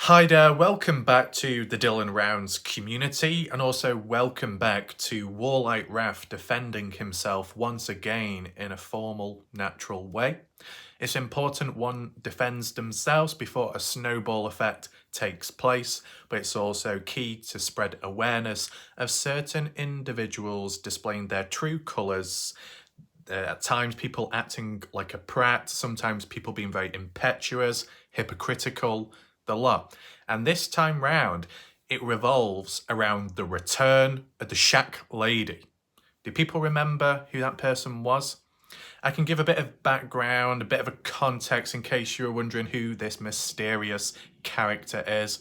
Hi there, welcome back to the Dylan Rounds community, and also welcome back to WarLike Raf defending himself once again in a formal, natural way. It's important one defends themselves before a snowball effect takes place, but it's also key to spread awareness of certain individuals displaying their true colours. At times people acting like a prat, sometimes people being very impetuous, hypocritical, the lot. And this time round, it revolves around the return of the Shaq lady. Do people remember who that person was? I can give a bit of background, a bit of a context in case you're wondering who this mysterious character is.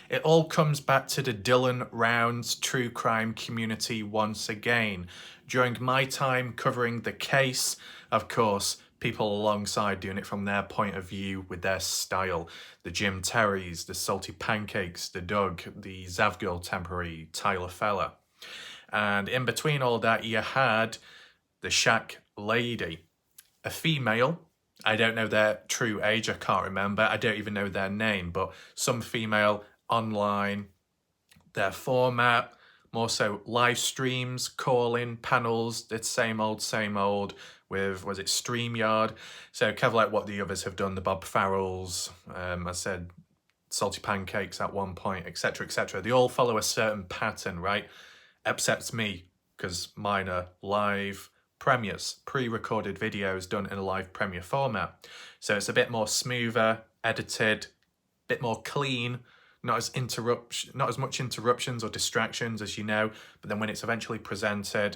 It all comes back to the Dylan Rounds true crime community once again. During my time covering the case, of course, people alongside doing it from their point of view with their style. The Jim Terrys, the Salty Pancakes, the Doug, the Zavgirl Temporary, Tyler Feller. And in between all that, you had the Shaq lady, a female. I don't know their true age, I can't remember. I don't even know their name, but some female online, their format, more so live streams, call-in, panels, the same old with, was it StreamYard? So kind of like what the others have done, the Bob Farrells, I said Salty Pancakes at one point, etc., etc. They all follow a certain pattern, right? Except me, because mine are live premieres, pre-recorded videos done in a live premiere format. So it's a bit more smoother, edited, a bit more clean, not as much interruptions or distractions as you know, but then when it's eventually presented,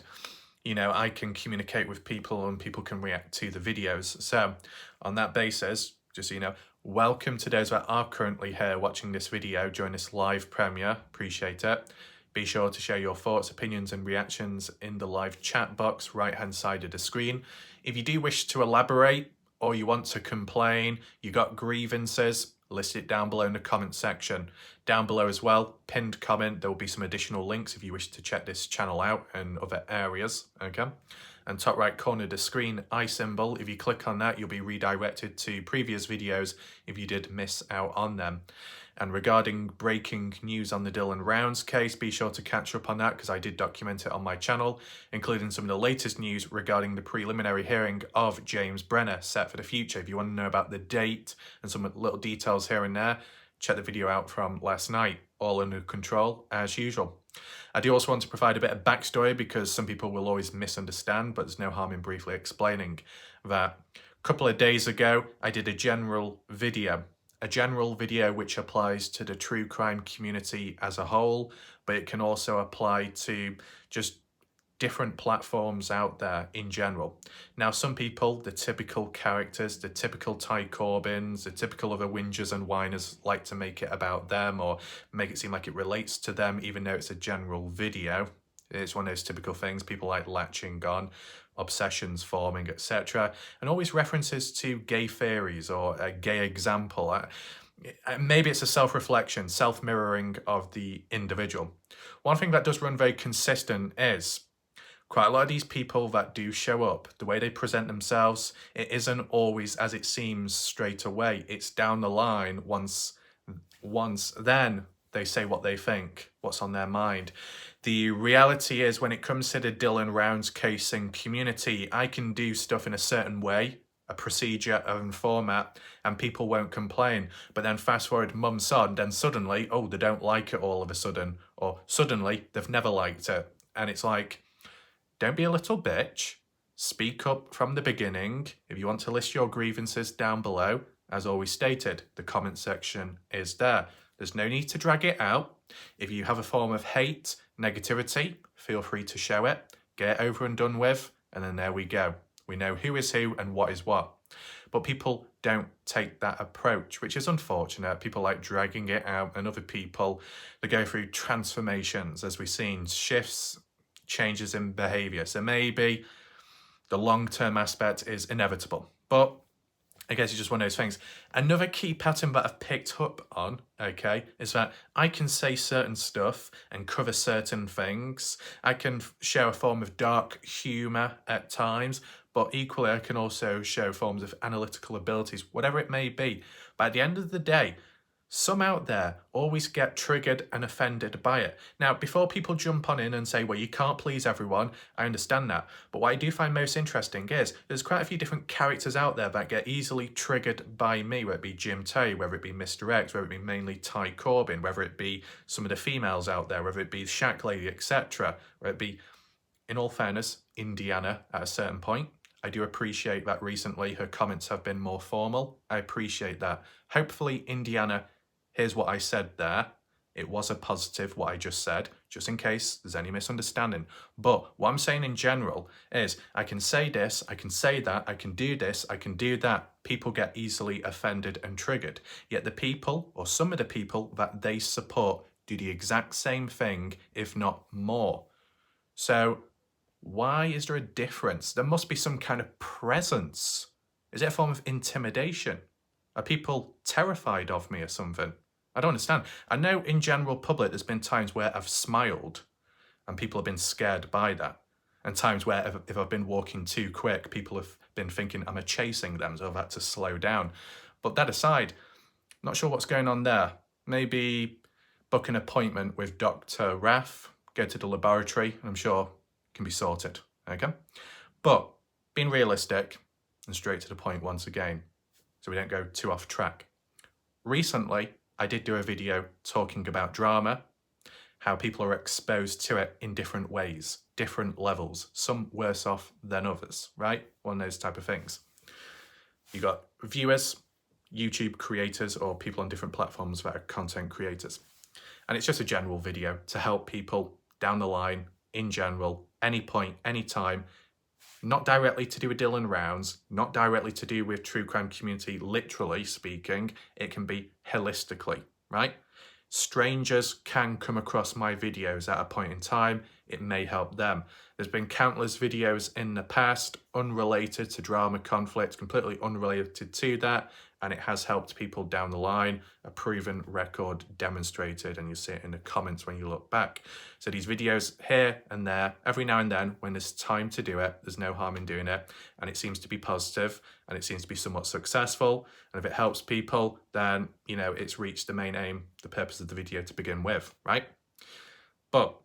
you know, I can communicate with people and people can react to the videos. So on that basis, just so you know, welcome to those that are currently here watching this video during this live premiere. Appreciate it. Be sure to share your thoughts, opinions and reactions in the live chat box right hand side of the screen. If you do wish to elaborate or you want to complain, you got grievances, list it down below in the comment section. Down below as well, pinned comment, there will be some additional links if you wish to check this channel out and other areas, okay? And top right corner of the screen, I symbol, if you click on that, you'll be redirected to previous videos if you did miss out on them. And regarding breaking news on the Dylan Rounds case, be sure to catch up on that because I did document it on my channel, including some of the latest news regarding the preliminary hearing of James Brenner set for the future. If you want to know about the date and some little details here and there, check the video out from last night, all under control as usual. I do also want to provide a bit of backstory because some people will always misunderstand, but there's no harm in briefly explaining that a couple of days ago, I did a general video which applies to the true crime community as a whole, but it can also apply to just different platforms out there in general. Now, some people, the typical characters, the typical Ty Corbins, the typical other whingers and whiners like to make it about them or make it seem like it relates to them, even though it's a general video. It's one of those typical things people like latching on, obsessions forming, etc. And always references to gay theories or a gay example. Maybe it's a self-reflection, self-mirroring of the individual. One thing that does run very consistent is quite a lot of these people that do show up, the way they present themselves, it isn't always as it seems straight away. It's down the line once then they say what they think, what's on their mind. The reality is when it comes to the Dylan Rounds case and community, I can do stuff in a certain way, a procedure and format, and people won't complain. But then fast forward months on, then suddenly, oh, they don't like it all of a sudden, or suddenly they've never liked it. And it's like, don't be a little bitch. Speak up from the beginning. If you want to list your grievances down below, as always stated, the comment section is there. There's no need to drag it out. If you have a form of hate, negativity, feel free to show it. Get it over and done with, and then there we go. We know who is who and what is what. But people don't take that approach, which is unfortunate. People like dragging it out, and other people, they go through transformations, as we've seen, shifts, changes in behaviour. So maybe the long-term aspect is inevitable. But I guess it's just one of those things. Another key pattern that I've picked up on, okay, is that I can say certain stuff and cover certain things. I can show a form of dark humour at times, but equally I can also show forms of analytical abilities, whatever it may be. But at the end of the day, Some out there always get triggered and offended by it. Now, before people jump on in and say, well, you can't please everyone, I understand that. But what I do find most interesting is there's quite a few different characters out there that get easily triggered by me, whether it be Jim Tay, whether it be Mr. X, whether it be mainly Ty Corbin, whether it be some of the females out there, whether it be Shaq Lady, etc., whether it be, in all fairness, Indiana at a certain point. I do appreciate that recently her comments have been more formal. I appreciate that. Hopefully, Indiana, here's what I said there. It was a positive, what I just said, just in case there's any misunderstanding. But what I'm saying in general is I can say this, I can say that, I can do this, I can do that. People get easily offended and triggered. Yet the people, or some of the people that they support, do the exact same thing, if not more. So why is there a difference? There must be some kind of presence. Is it a form of intimidation? Are people terrified of me or something? I don't understand. I know in general public there's been times where I've smiled and people have been scared by that. And times where if I've been walking too quick, people have been thinking I'm chasing them, so I've had to slow down. But that aside, not sure what's going on there. Maybe book an appointment with Dr. Raff, go to the laboratory, and I'm sure it can be sorted, okay? But being realistic and straight to the point once again, so we don't go too off track. Recently, I did do a video talking about drama, how people are exposed to it in different ways, different levels, some worse off than others, right? One of those type of things. You got viewers, YouTube creators, or people on different platforms that are content creators. And it's just a general video to help people down the line, in general, any point, any time, not directly to do with Dylan Rounds, not directly to do with true crime community, literally speaking, it can be holistically, right? Strangers can come across my videos at a point in time, it may help them. There's been countless videos in the past, unrelated to drama, conflict, completely unrelated to that, and it has helped people down the line, a proven record demonstrated, and you see it in the comments when you look back. So these videos here and there, every now and then, when there's time to do it, there's no harm in doing it, and it seems to be positive, and it seems to be somewhat successful, and if it helps people, then, you know, it's reached the main aim, the purpose of the video to begin with, right? But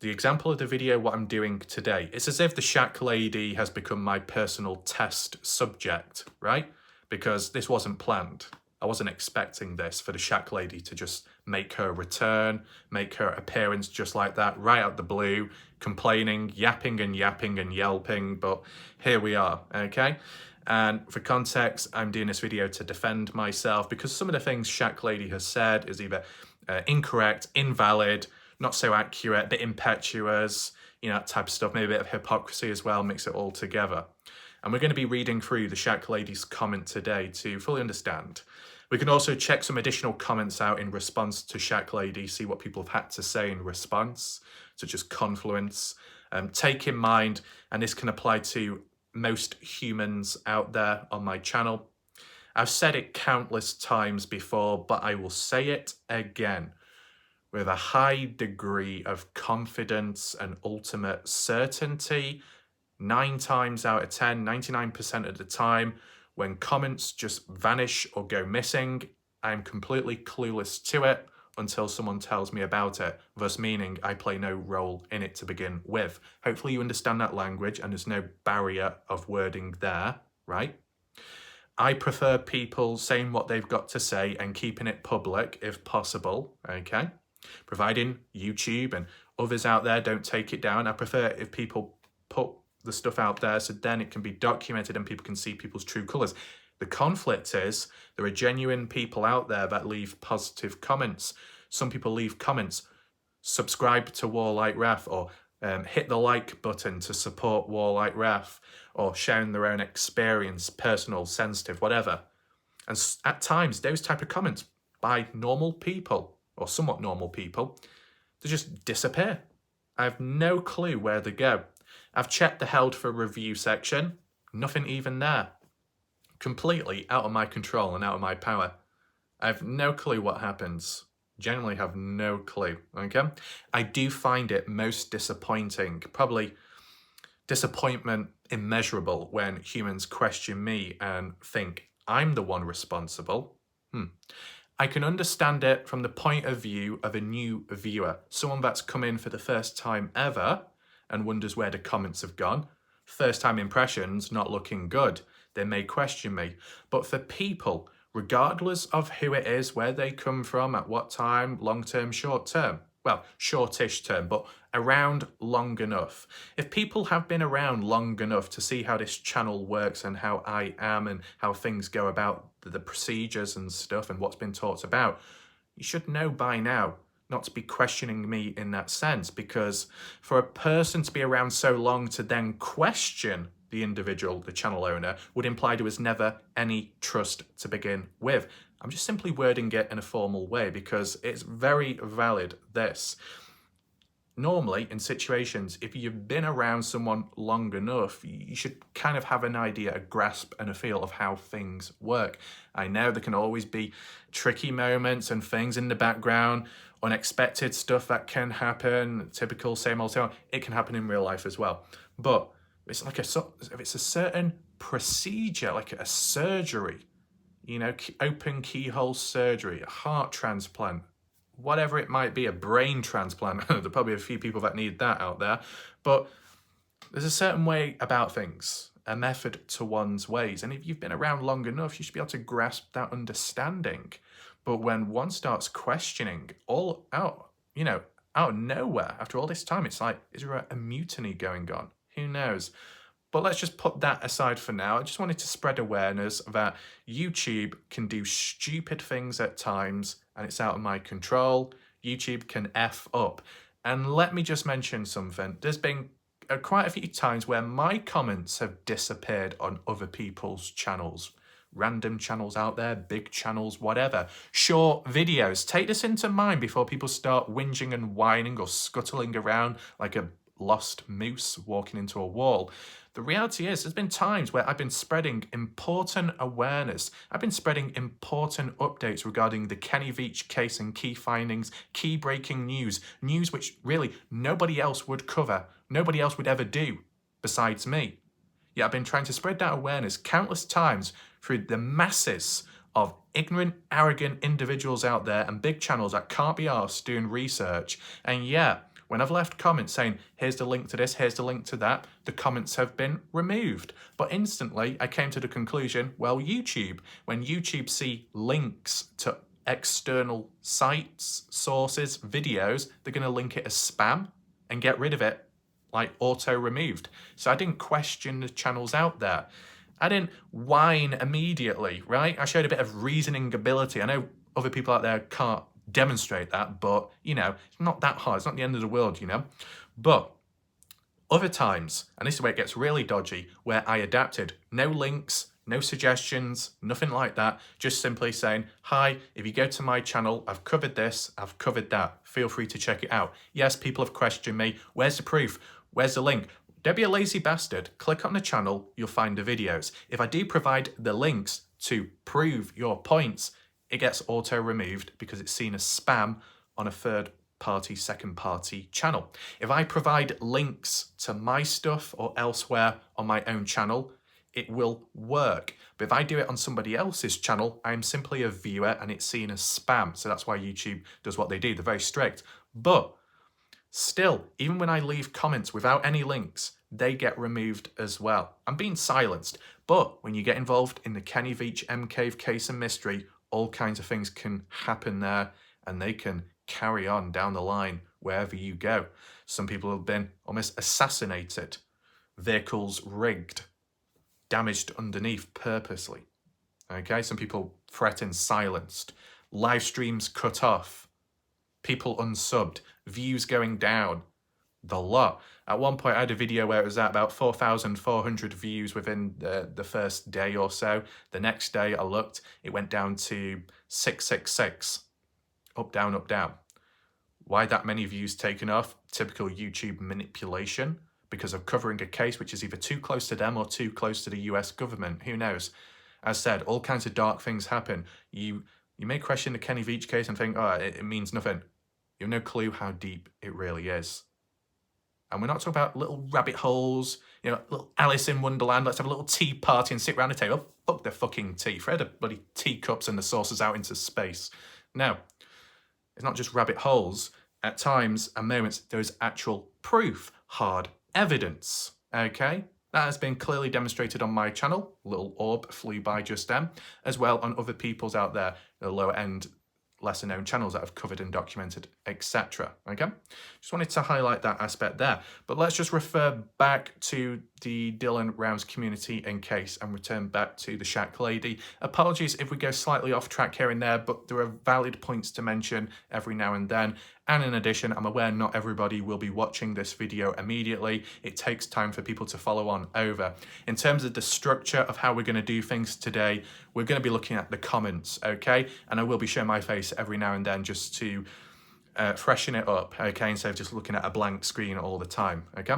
the example of the video, what I'm doing today, it's as if the Shaq Lady has become my personal test subject, right? Because this wasn't planned. I wasn't expecting this for the Shaq Lady to just make her return, make her appearance just like that, right out the blue, complaining, yapping and yelping, but here we are, okay? And for context, I'm doing this video to defend myself because some of the things Shaq Lady has said is either incorrect, invalid, not so accurate, a bit impetuous, you know, that type of stuff, maybe a bit of hypocrisy as well, mix it all together. And we're going to be reading through the Shaq Lady's comment today to fully understand. We can also check some additional comments out in response to Shaq Lady, see what people have had to say in response, such as confluence. Take in mind, and this can apply to most humans out there on my channel. I've said it countless times before, but I will say it again with a high degree of confidence and ultimate certainty. 9 times out of 10, 99% of the time, when comments just vanish or go missing, I'm completely clueless to it until someone tells me about it, thus meaning I play no role in it to begin with. Hopefully you understand that language and there's no barrier of wording there, right? I prefer people saying what they've got to say and keeping it public if possible, okay? Providing YouTube and others out there don't take it down. I prefer if people put the stuff out there so then it can be documented and people can see people's true colours. The conflict is there are genuine people out there that leave positive comments. Some people leave comments, subscribe to WarLike Raf, or hit the like button to support WarLike Raf, or sharing their own experience, personal, sensitive, whatever. And at times, those type of comments by normal people, or somewhat normal people, they just disappear. I have no clue where they go. I've checked the held for review section, nothing even there. Completely out of my control and out of my power. I have no clue what happens. Genuinely have no clue, okay? I do find it most disappointing, probably disappointment immeasurable, when humans question me and think I'm the one responsible. I can understand it from the point of view of a new viewer, someone that's come in for the first time ever and wonders where the comments have gone. First time impressions not looking good. They may question me. But for people, regardless of who it is, where they come from, at what time, long term, short term, well, shortish term, but around long enough. If people have been around long enough to see how this channel works and how I am and how things go about the procedures and stuff and what's been talked about, you should know by now not to be questioning me in that sense, because for a person to be around so long to then question the individual, the channel owner, would imply there was never any trust to begin with. I'm just simply wording it in a formal way because it's very valid, this. Normally, in situations, if you've been around someone long enough, you should kind of have an idea, a grasp and a feel of how things work. I know there can always be tricky moments and things in the background, unexpected stuff that can happen, typical same old. It can happen in real life as well. But it's like if it's a certain procedure, like a surgery, you know, open keyhole surgery, a heart transplant, whatever it might be, a brain transplant. There are probably a few people that need that out there. But there's a certain way about things, a method to one's ways. And if you've been around long enough, you should be able to grasp that understanding. But when one starts questioning all out, out of nowhere, after all this time, it's like, is there a mutiny going on? Who knows? But let's just put that aside for now. I just wanted to spread awareness that YouTube can do stupid things at times and it's out of my control. YouTube can F up. And let me just mention something. There's been quite a few times where my comments have disappeared on other people's channels. Random channels out there, big channels, whatever. Short videos. Take this into mind before people start whinging and whining or scuttling around like a lost moose walking into a wall. The reality is, there's been times where I've been spreading important awareness. I've been spreading important updates regarding the Kenny Veach case and key findings, key breaking news which really nobody else would cover, nobody else would ever do besides me. Yet I've been trying to spread that awareness countless times through the masses of ignorant, arrogant individuals out there and big channels that can't be arsed doing research. And yet, when I've left comments saying, here's the link to this, here's the link to that, the comments have been removed. But instantly, I came to the conclusion, well, YouTube, when YouTube see links to external sites, sources, videos, they're going to link it as spam and get rid of it, like auto-removed. So I didn't question the channels out there. I didn't whine immediately, right? I showed a bit of reasoning ability. I know other people out there can't demonstrate that, but it's not that hard. It's not the end of the world, But other times, and this is where it gets really dodgy, where I adapted, no links, no suggestions, nothing like that, just simply saying, hi, if you go to my channel, I've covered this, I've covered that, feel free to check it out. Yes, people have questioned me, where's the proof, where's the link? Don't be a lazy bastard, click on the channel, you'll find the videos. If I do provide the links to prove your points, it gets auto-removed because it's seen as spam on a third-party, second-party channel. If I provide links to my stuff or elsewhere on my own channel, it will work. But if I do it on somebody else's channel, I'm simply a viewer and it's seen as spam. So that's why YouTube does what they do. They're very strict. But still, even when I leave comments without any links, they get removed as well. I'm being silenced. But when you get involved in the Kenny Veach M-Cave case and mystery, all kinds of things can happen there and they can carry on down the line wherever you go. Some people have been almost assassinated, vehicles rigged, damaged underneath purposely. Okay, some people threatened, silenced, live streams cut off, people unsubbed, views going down, the lot. At one point, I had a video where it was at about 4,400 views within the first day or so. The next day I looked, it went down to 666. Up, down, up, down. Why that many views taken off? Typical YouTube manipulation because of covering a case which is either too close to them or too close to the US government. Who knows? As said, all kinds of dark things happen. You may question the Kenny Veach case and think, oh, it means nothing. You have no clue how deep it really is. And we're not talking about little rabbit holes, little Alice in Wonderland, let's have a little tea party and sit around the table. Fuck the fucking tea. Throw the bloody teacups and the saucers out into space. No, it's not just rabbit holes. At times and moments, there is actual proof, hard evidence, okay? That has been clearly demonstrated on my channel, little orb flew by just then, as well on other people's out there, the lower end, lesser known channels that I've covered and documented, etc. Okay, just wanted to highlight that aspect there. But let's just refer back to the Dylan Rounds community in case and return back to the Shaq lady. Apologies if we go slightly off track here and there, but there are valid points to mention every now and then. And in addition, I'm aware not everybody will be watching this video immediately. It takes time for people to follow on over. In terms of the structure of how we're going to do things today, we're going to be looking at the comments, okay? And I will be showing my face every now and then just to freshen it up, okay? Instead of just looking at a blank screen all the time, okay?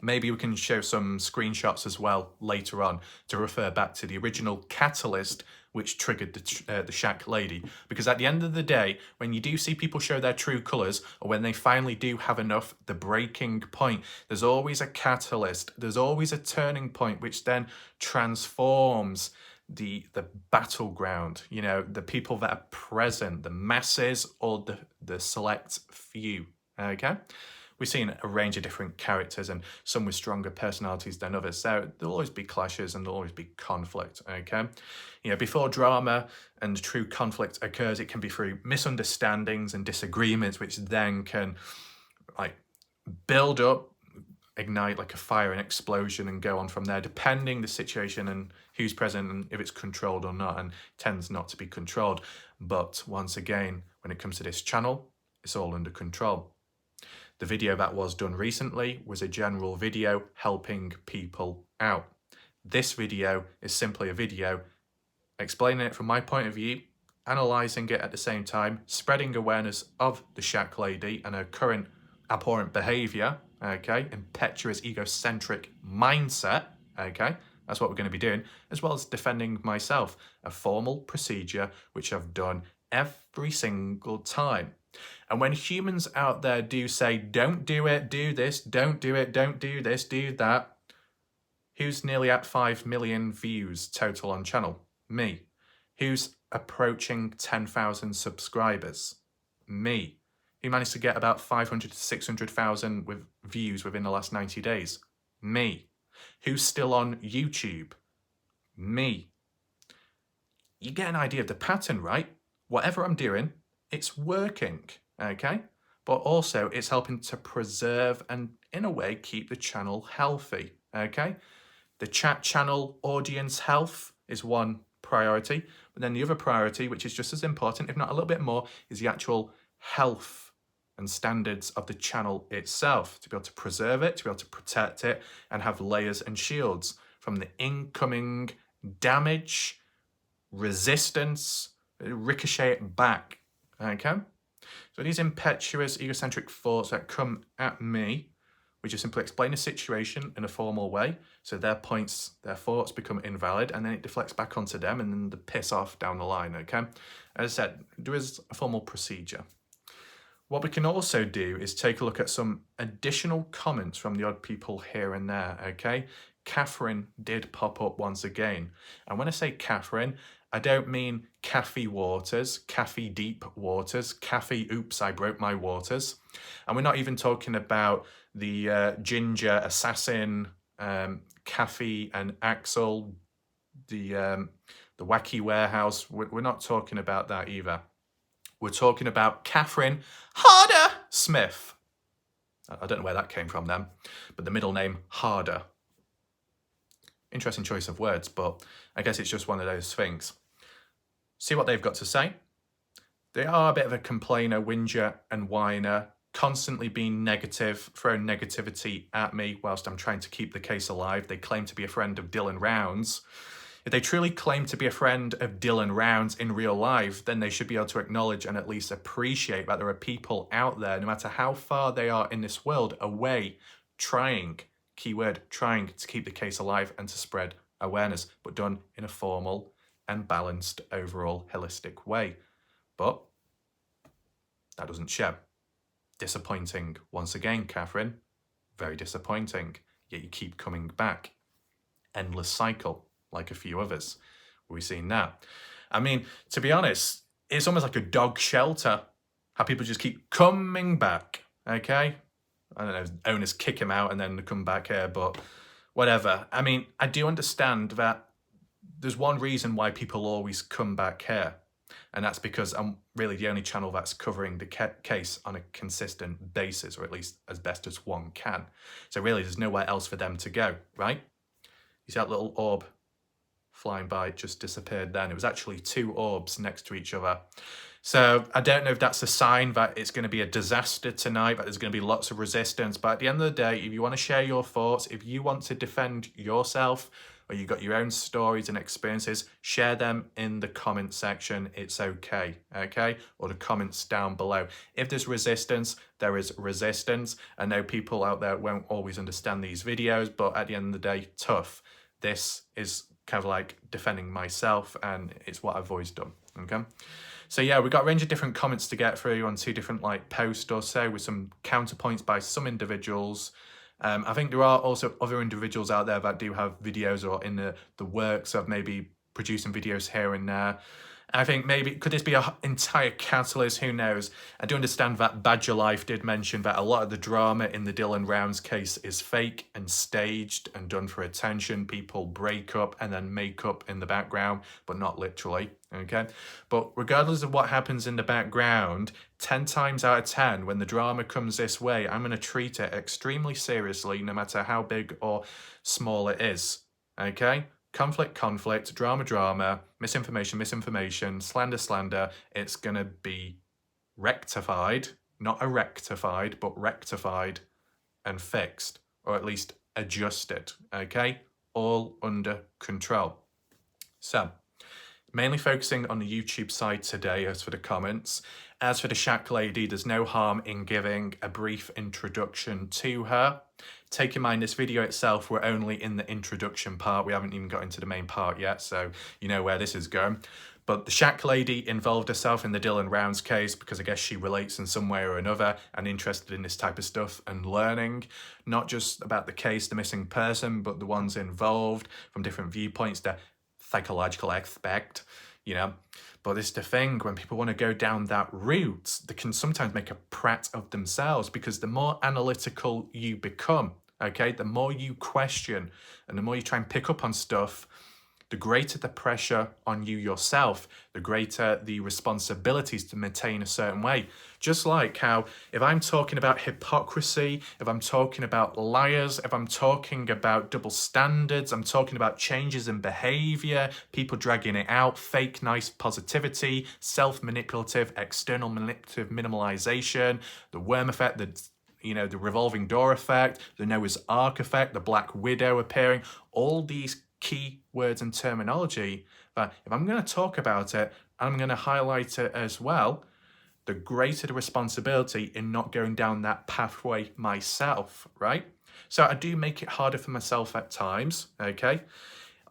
Maybe we can show some screenshots as well later on to refer back to the original catalyst which triggered the Shaq lady. Because at the end of the day, when you do see people show their true colours, or when they finally do have enough, the breaking point, there's always a catalyst, there's always a turning point which then transforms the battleground, the people that are present, the masses or the select few, okay? We've seen a range of different characters and some with stronger personalities than others. So there'll always be clashes and there'll always be conflict, okay? Before drama and true conflict occurs, it can be through misunderstandings and disagreements, which then can build up, ignite like a fire and explosion and go on from there, depending the situation and who's present and if it's controlled or not, and tends not to be controlled. But once again, when it comes to this channel, it's all under control. The video that was done recently was a general video helping people out. This video is simply a video explaining it from my point of view, analysing it at the same time, spreading awareness of the Shaq lady and her current abhorrent behaviour, okay, impetuous, egocentric mindset, okay, that's what we're going to be doing, as well as defending myself, a formal procedure which I've done every single time. And when humans out there do say, don't do it, do this, don't do it, don't do this, do that, who's nearly at 5 million views total on channel? Me. Who's approaching 10,000 subscribers? Me. Who managed to get about 500 to 600,000 with views within the last 90 days? Me. Who's still on YouTube? Me. You get an idea of the pattern, right? Whatever I'm doing, it's working, okay? But also it's helping to preserve and, in a way, keep the channel healthy, okay? The chat channel audience health is one priority, but then the other priority, which is just as important, if not a little bit more, is the actual health and standards of the channel itself, to be able to preserve it, to be able to protect it, and have layers and shields from the incoming damage, resistance, ricochet it back, okay? So these impetuous, egocentric thoughts that come at me, we just simply explain a situation in a formal way, so their points, their thoughts become invalid, and then it deflects back onto them, and then they piss off down the line, okay? As I said, there is a formal procedure. What we can also do is take a look at some additional comments from the odd people here and there, okay? Catherine did pop up once again. And when I say Catherine, I don't mean Kathy Waters, Kathy Deep Waters, Kathy Oops, I Broke My Waters. And we're not even talking about the ginger assassin, Kathy and Axel, the wacky warehouse. We're not talking about that either. We're talking about Catherine Harder Smith. I don't know where that came from then, but the middle name Harder. Interesting choice of words, but I guess it's just one of those things. See what they've got to say. They are a bit of a complainer, whinger and whiner, constantly being negative, throwing negativity at me whilst I'm trying to keep the case alive. They claim to be a friend of Dylan Rounds. If they truly claim to be a friend of Dylan Rounds in real life, then they should be able to acknowledge and at least appreciate that there are people out there, no matter how far they are in this world, away, trying, keyword, trying to keep the case alive and to spread awareness, but done in a formal and balanced overall holistic way. But that doesn't show. Disappointing once again, Catherine. Very disappointing. Yet you keep coming back. Endless cycle, like a few others. We've seen that. I mean, to be honest, it's almost like a dog shelter. How people just keep coming back, okay? I don't know, owners kick him out and then come back here, but whatever. I mean, I do understand that there's one reason why people always come back here, and that's because I'm really the only channel that's covering the case on a consistent basis, or at least as best as one can. So really, there's nowhere else for them to go, right? You see that little orb flying by, it just disappeared then. It was actually two orbs next to each other. So I don't know if that's a sign that it's going to be a disaster tonight, that there's going to be lots of resistance. But at the end of the day, if you want to share your thoughts, if you want to defend yourself, or you've got your own stories and experiences, share them in the comment section. It's okay, Or the comments down below. If there's resistance, there is resistance. I know people out there won't always understand these videos, but at the end of the day, tough. This is kind of like defending myself, and it's what I've always done, okay? So yeah, we've got a range of different comments to get through on two different like posts or so, with some counterpoints by some individuals. I think there are also other individuals out there that do have videos or in the works of maybe producing videos here and there. I think maybe, could this be an entire catalyst? Who knows? I do understand that Badger Life did mention that a lot of the drama in the Dylan Rounds case is fake and staged and done for attention. People break up and then make up in the background, but not literally, okay? But regardless of what happens in the background, 10 times out of 10, when the drama comes this way, I'm going to treat it extremely seriously, no matter how big or small it is, okay? Conflict, drama, misinformation, slander, it's going to be rectified, not rectified, but rectified and fixed, or at least adjusted, okay? All under control. So, mainly focusing on the YouTube side today as for the comments. As for the Shaq lady, there's no harm in giving a brief introduction to her. Take in mind, this video itself, we're only in the introduction part. We haven't even got into the main part yet, so you know where this is going. But the Shaq lady involved herself in the Dylan Rounds case because I guess she relates in some way or another and interested in this type of stuff and learning, not just about the case, the missing person, but the ones involved from different viewpoints, the psychological aspect, you know. But it's the thing, when people want to go down that route, they can sometimes make a prat of themselves, because the more analytical you become, okay, the more you question and the more you try and pick up on stuff, the greater the pressure on you yourself, the greater the responsibilities to maintain a certain way. Just like how if I'm talking about hypocrisy, if I'm talking about liars, if I'm talking about double standards, I'm talking about changes in behavior, people dragging it out, fake nice positivity, self-manipulative, external manipulative minimalization, the worm effect, the revolving door effect, the Noah's Ark effect, the Black Widow appearing, all these key words and terminology that if I'm going to talk about it, I'm going to highlight it as well, the greater the responsibility in not going down that pathway myself, right? So I do make it harder for myself at times, okay?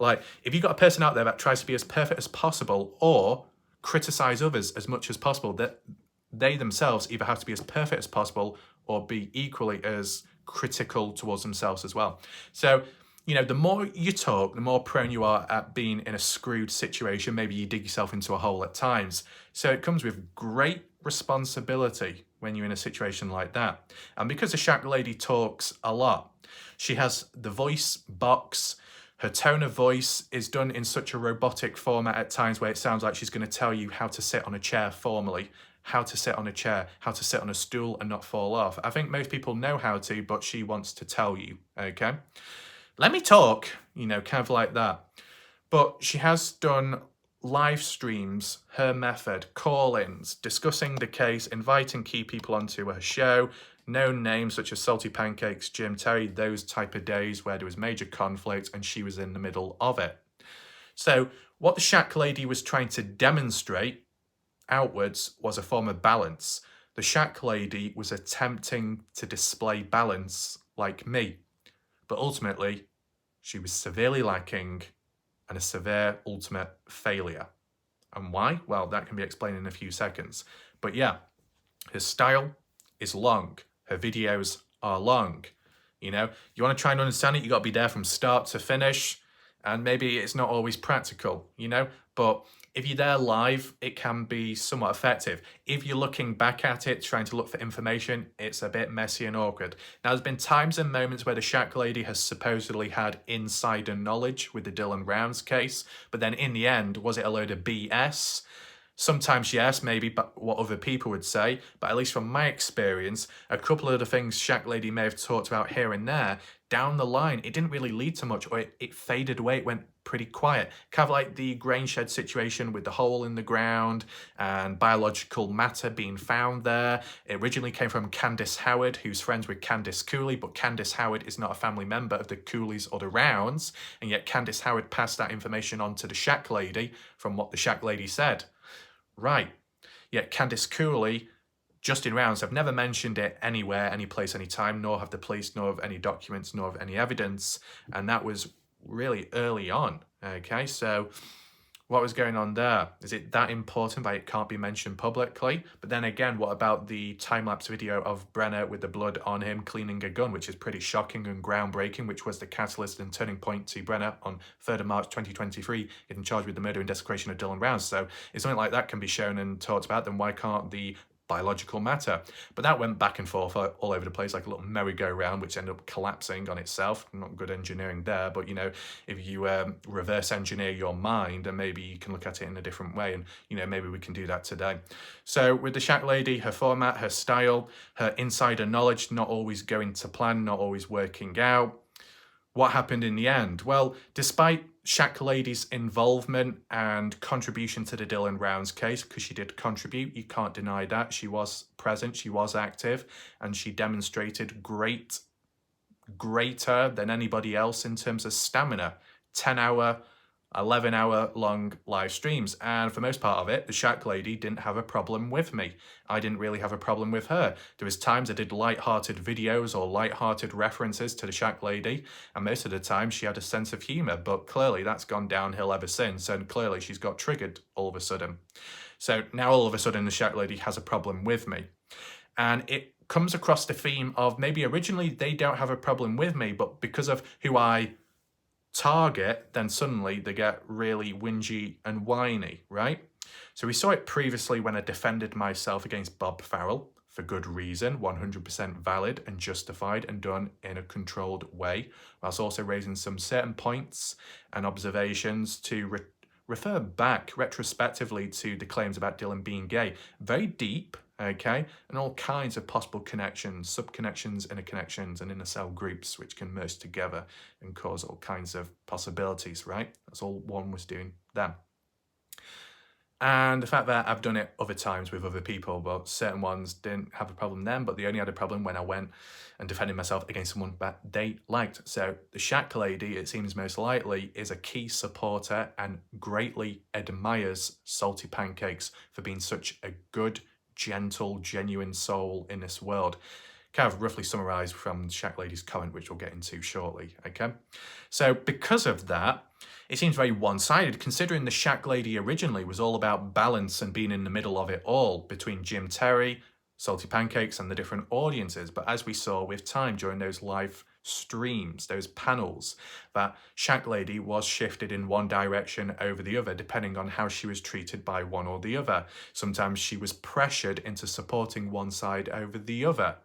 Like, if you've got a person out there that tries to be as perfect as possible or criticize others as much as possible, that they themselves either have to be as perfect as possible or be equally as critical towards themselves as well. So, you know, the more you talk, the more prone you are at being in a screwed situation. Maybe you dig yourself into a hole at times. So it comes with great responsibility when you're in a situation like that. And because the Shaq lady talks a lot, she has the voice box. Her tone of voice is done in such a robotic format at times where it sounds like she's going to tell you how to sit on a chair formally, how to sit on a chair, how to sit on a stool and not fall off. I think most people know how to, but she wants to tell you, okay? Let me talk, you know, kind of like that. But she has done live streams, her method, call-ins, discussing the case, inviting key people onto her show, known names such as Salty Pancakes, Jim Terry, those type of days where there was major conflict and she was in the middle of it. So what the Shaq lady was trying to demonstrate outwards was a form of balance. The Shaq lady was attempting to display balance like me. But ultimately, she was severely lacking and a severe ultimate failure. And why? Well, that can be explained in a few seconds. But yeah, her style is long. Her videos are long. You know, you want to try and understand it, you got to be there from start to finish. And maybe it's not always practical, you know, but if you're there live, it can be somewhat effective. If you're looking back at it, trying to look for information, it's a bit messy and awkward. Now, there's been times and moments where the Shaq lady has supposedly had insider knowledge with the Dylan Rounds case, but then in the end, was it a load of BS? Sometimes yes, maybe, but what other people would say. But at least from my experience, a couple of the things Shaq Lady may have talked about here and there, down the line, it didn't really lead to much, or it faded away. It went pretty quiet. Kind of like the grain shed situation with the hole in the ground and biological matter being found there. It originally came from Candace Howard, who's friends with Candace Cooley, but Candace Howard is not a family member of the Cooleys or the Rounds, and yet Candace Howard passed that information on to the Shaq Lady from what the Shaq Lady said. Right. Yet Candace Cooley, Justin Rounds have never mentioned it anywhere, any place, any time, nor have the police, nor of any documents, nor of any evidence. And that was really early on. Okay, so what was going on there? Is it that important that it can't be mentioned publicly? But then again, what about the time-lapse video of Brenner with the blood on him cleaning a gun, which is pretty shocking and groundbreaking, which was the catalyst and turning point to Brenner on 3rd of March 2023, getting charged with the murder and desecration of Dylan Rounds. So if something like that can be shown and talked about, then why can't the biological matter? But that went back and forth all over the place like a little merry-go-round, which ended up collapsing on itself. Not good engineering there, but you know, if you reverse engineer your mind, then maybe you can look at it in a different way, and you know, maybe we can do that today. So with the Shaq Lady, her format, her style, her insider knowledge not always going to plan, not always working out. What happened in the end? Well, despite Shaq Lady's involvement and contribution to the Dylan Rounds case, because she did contribute, you can't deny that. She was present, she was active, and she demonstrated greater than anybody else in terms of stamina. 10-hour, 11-hour long live streams, and for most part of it, the Shaq Lady didn't have a problem with me. I didn't really have a problem with her. There was times I did light-hearted videos or light-hearted references to the Shaq Lady, and most of the time she had a sense of humour, but clearly that's gone downhill ever since, and clearly she's got triggered all of a sudden. So now all of a sudden the Shaq Lady has a problem with me. And it comes across the theme of maybe originally they don't have a problem with me, but because of who I target, then suddenly they get really whingy and whiny, right? So we saw it previously when I defended myself against Bob Farrell for good reason, 100% valid and justified and done in a controlled way, whilst also raising some certain points and observations to refer back retrospectively to the claims about Dylan being gay. Very deep, okay, and all kinds of possible connections, sub-connections, interconnections, and inner cell groups which can merge together and cause all kinds of possibilities, right? That's all one was doing then. And the fact that I've done it other times with other people, but certain ones didn't have a problem then, but they only had a problem when I went and defended myself against someone that they liked. So the Shaq Lady, it seems most likely, is a key supporter and greatly admires Salty Pancakes for being such a good, gentle, genuine soul in this world. Kind of roughly summarised from Shaq Lady's comment, which we'll get into shortly, okay? So because of that, it seems very one-sided, considering the Shaq Lady originally was all about balance and being in the middle of it all between Jim Terry, Salty Pancakes, and the different audiences. But as we saw with time during those live streams, those panels, that Shaq Lady was shifted in one direction over the other, depending on how she was treated by one or the other. Sometimes she was pressured into supporting one side over the other,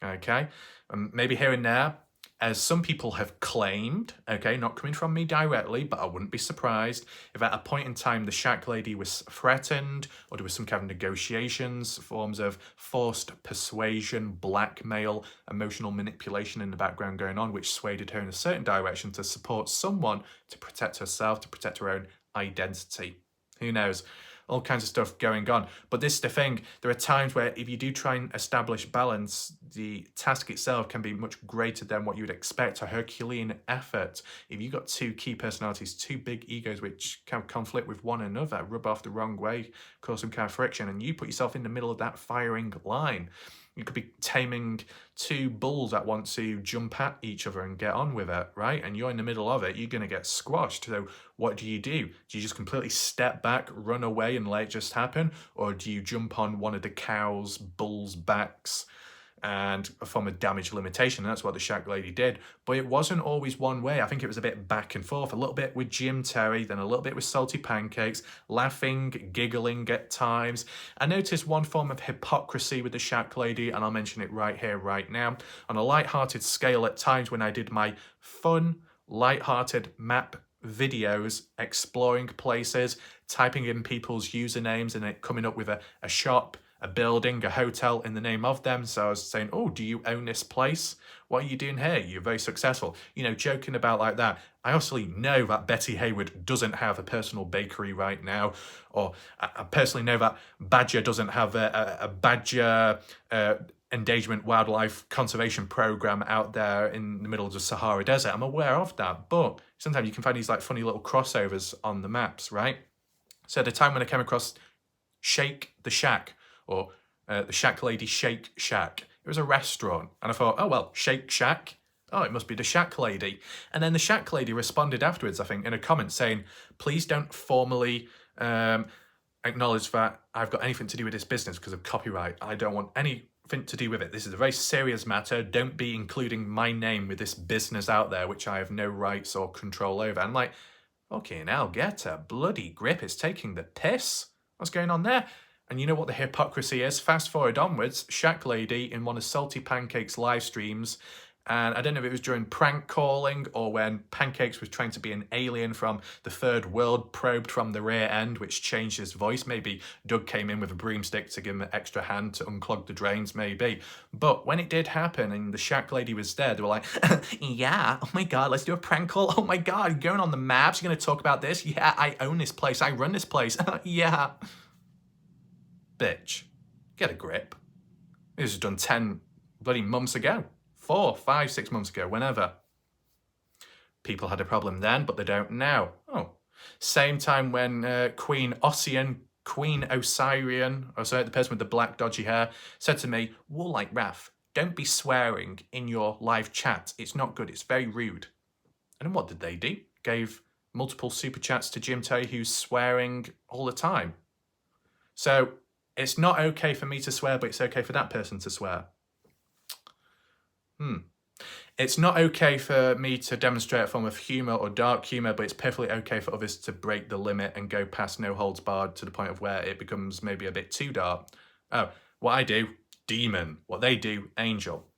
okay? Maybe here and there, as some people have claimed, okay, not coming from me directly, but I wouldn't be surprised if at a point in time the Shaq Lady was threatened, or there was some kind of negotiations, forms of forced persuasion, blackmail, emotional manipulation in the background going on, which swayed her in a certain direction to support someone to protect herself, to protect her own identity. Who knows? All kinds of stuff going on. But this is the thing, there are times where if you do try and establish balance, the task itself can be much greater than what you would expect, a Herculean effort. If you've got two key personalities, two big egos which kind of conflict with one another, rub off the wrong way, cause some kind of friction, and you put yourself in the middle of that firing line, you could be taming two bulls that want to jump at each other and get on with it, right? And you're in the middle of it, you're going to get squashed. So what do? Do you just completely step back, run away and let it just happen? Or do you jump on one of the bulls' backs and a form of damage limitation. That's what the Shaq lady did. But it wasn't always one way. I think it was a bit back and forth, a little bit with Jim Terry, then a little bit with Salty Pancakes, laughing, giggling at times. I noticed one form of hypocrisy with the Shaq lady, and I'll mention it right here, right now. On a light-hearted scale at times when I did my fun, light-hearted map videos, exploring places, typing in people's usernames and it coming up with a shop, a building, a hotel in the name of them. So I was saying, oh, do you own this place? What are you doing here? You're very successful. You know, joking about like that. I obviously know that Betty Hayward doesn't have a personal bakery right now, or I personally know that Badger doesn't have a Badger endangered wildlife conservation program out there in the middle of the Sahara Desert. I'm aware of that, but sometimes you can find these like funny little crossovers on the maps, right? So at the time when I came across Shake the Shack, or the Shaq lady Shake Shack, it was a restaurant, and I thought, oh well, Shake Shack, oh, it must be the Shaq lady. And then the Shaq lady responded afterwards, I think, in a comment saying, please don't formally acknowledge that I've got anything to do with this business because of copyright. I don't want anything to do with it. This is a very serious matter. Don't be including my name with this business out there, which I have no rights or control over. And I'm like, okay, now get a bloody grip. It's taking the piss. What's going on there? And you know what the hypocrisy is? Fast forward onwards, Shaq lady in one of Salty Pancakes live streams, and I don't know if it was during prank calling or when Pancakes was trying to be an alien from the third world probed from the rear end, which changed his voice. Maybe Doug came in with a broomstick to give him an extra hand to unclog the drains, maybe. But when it did happen and the Shaq lady was there, they were like, yeah, oh my God, let's do a prank call. Oh my God, you're going on the maps, you're going to talk about this? Yeah, I own this place, I run this place. Yeah. Bitch, get a grip. This was done 10 bloody months ago. 4, 5, 6 months ago, whenever. People had a problem then, but they don't now. Oh, same time when Queen Osirian, or sorry, the person with the black dodgy hair, said to me, WarLike Raf, don't be swearing in your live chat. It's not good, it's very rude. And then what did they do? Gave multiple super chats to Jim Terry, who's swearing all the time. So it's not okay for me to swear, but it's okay for that person to swear. It's not okay for me to demonstrate a form of humour or dark humour, but it's perfectly okay for others to break the limit and go past no holds barred to the point of where it becomes maybe a bit too dark. Oh, what I do, demon. What they do, angel.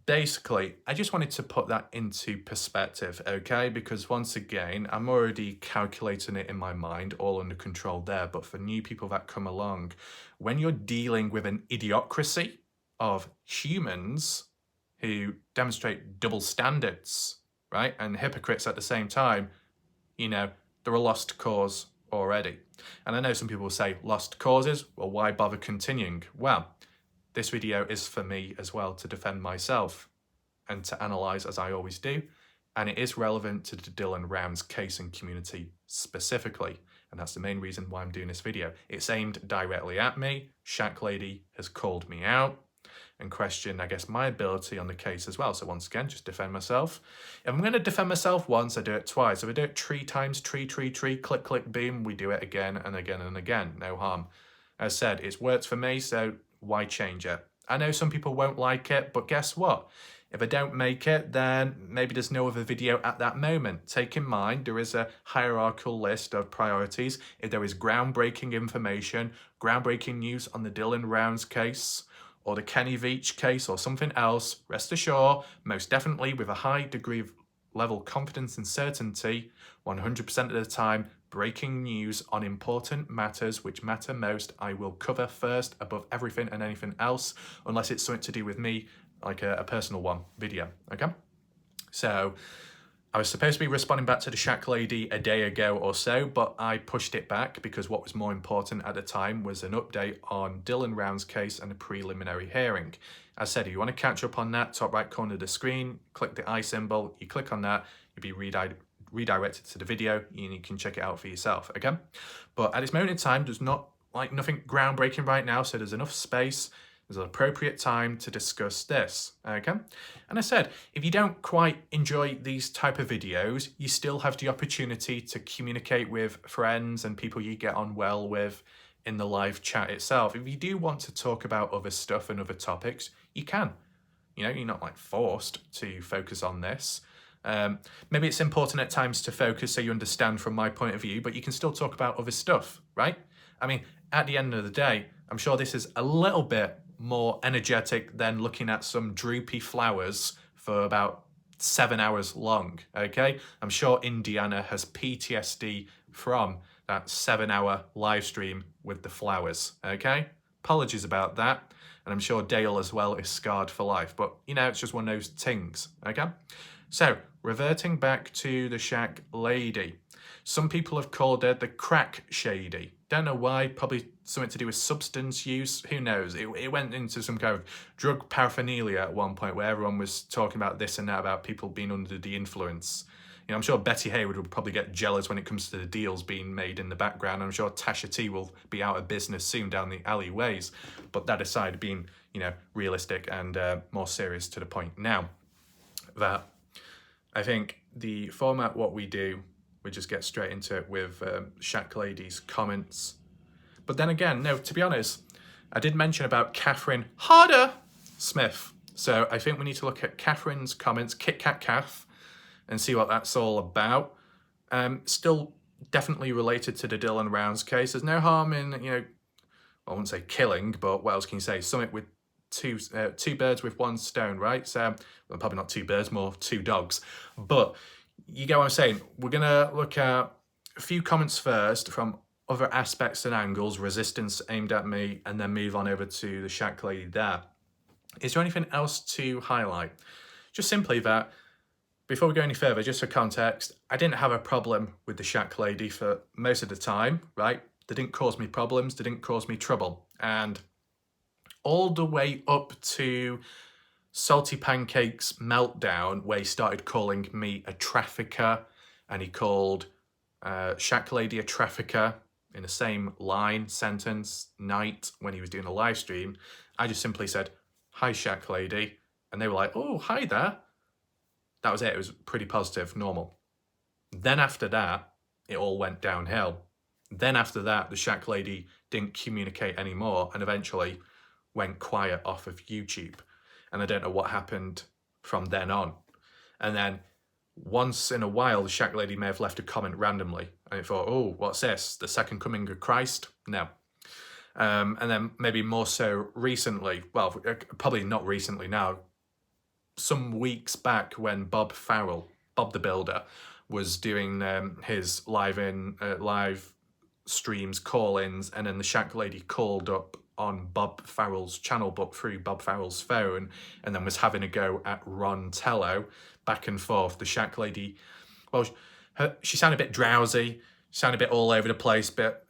Basically, I just wanted to put that into perspective, okay? Because once again, I'm already calculating it in my mind, all under control there. But for new people that come along, when you're dealing with an idiocracy of humans who demonstrate double standards, right, and hypocrites at the same time, you know, they're a lost cause already. And I know some people will say, lost causes? Well, why bother continuing? Well, this video is for me as well to defend myself and to analyse as I always do. And it is relevant to the Dylan Rounds case and community specifically. And that's the main reason why I'm doing this video. It's aimed directly at me. Shaq Lady has called me out and questioned, I guess, my ability on the case as well. So once again, just defend myself. If I'm going to defend myself once, I do it twice. If I do it 3 times, tree, click, click, boom, we do it again and again and again. No harm. As said, it's worked for me, so why change it? I know some people won't like it, but guess what? If I don't make it, then maybe there's no other video at that moment. Take in mind, there is a hierarchical list of priorities. If there is groundbreaking information, groundbreaking news on the Dylan Rounds case, or the Kenny Veach case, or something else, rest assured, most definitely with a high degree of level confidence and certainty, 100% of the time, breaking news on important matters which matter most, I will cover first above everything and anything else, unless it's something to do with me, like a personal one video, okay? So I was supposed to be responding back to the Shaq Lady a day ago or so, but I pushed it back because what was more important at the time was an update on Dylan Rounds' case and a preliminary hearing. As I said, if you want to catch up on that, top right corner of the screen, click the I symbol, you click on that, you'll be redirected to the video and you can check it out for yourself, okay? But at this moment in time, there's nothing groundbreaking right now, so there's enough space, there's an appropriate time to discuss this, okay? And I said, if you don't quite enjoy these type of videos, you still have the opportunity to communicate with friends and people you get on well with in the live chat itself. If you do want to talk about other stuff and other topics, you can. You know, you're not like forced to focus on this. Maybe it's important at times to focus so you understand from my point of view, but you can still talk about other stuff, right? I mean, at the end of the day, I'm sure this is a little bit more energetic than looking at some droopy flowers for about 7 hours long, okay? I'm sure Indiana has PTSD from that 7-hour live stream with the flowers, okay? Apologies about that. And I'm sure Dale as well is scarred for life, but you know, it's just one of those things, okay? So, reverting back to the Shaq lady. Some people have called her the crack shady. Don't know why, probably something to do with substance use, who knows? It went into some kind of drug paraphernalia at one point where everyone was talking about this and that, about people being under the influence. You know, I'm sure Betty Hayward will probably get jealous when it comes to the deals being made in the background. I'm sure Tasha T will be out of business soon down the alleyways. But that aside, being, you know, realistic and more serious to the point now, that I think the format, what we do, we just get straight into it with Shaq Lady's comments. But then again, no, to be honest, I did mention about Catherine Harder Smith. So I think we need to look at Catherine's comments, Kit Kat Kath, and see what that's all about. Still definitely related to the Dylan Rounds case. There's no harm in, you know, I wouldn't say killing, but what else can you say? Something with two birds with one stone, right? So, well, probably not two birds, more two dogs. But you get what I'm saying. We're going to look at a few comments first from other aspects and angles, resistance aimed at me, and then move on over to the Shaq lady there. Is there anything else to highlight? Just simply that, before we go any further, just for context, I didn't have a problem with the Shaq lady for most of the time, right? They didn't cause me problems, they didn't cause me trouble. And all the way up to Salty Pancakes meltdown, where he started calling me a trafficker, and he called Shaq lady a trafficker in the same sentence, night, when he was doing a live stream, I just simply said, "Hi, Shaq lady." And they were like, "Oh, hi there." That was it. It was pretty positive, normal. Then after that, it all went downhill. Then after that, the Shaq lady didn't communicate anymore and eventually went quiet off of YouTube. And I don't know what happened from then on. And then once in a while, the Shaq lady may have left a comment randomly. And I thought, oh, what's this? The second coming of Christ? No. And then maybe more so recently, well, probably not recently now, some weeks back when Bob the Builder, was doing his live streams, call-ins, and then the Shaq lady called up on Bob Farrell's channel, but through Bob Farrell's phone, and then was having a go at Ron Tello, back and forth. The Shaq lady, well, she sounded a bit drowsy, sounded a bit all over the place, bit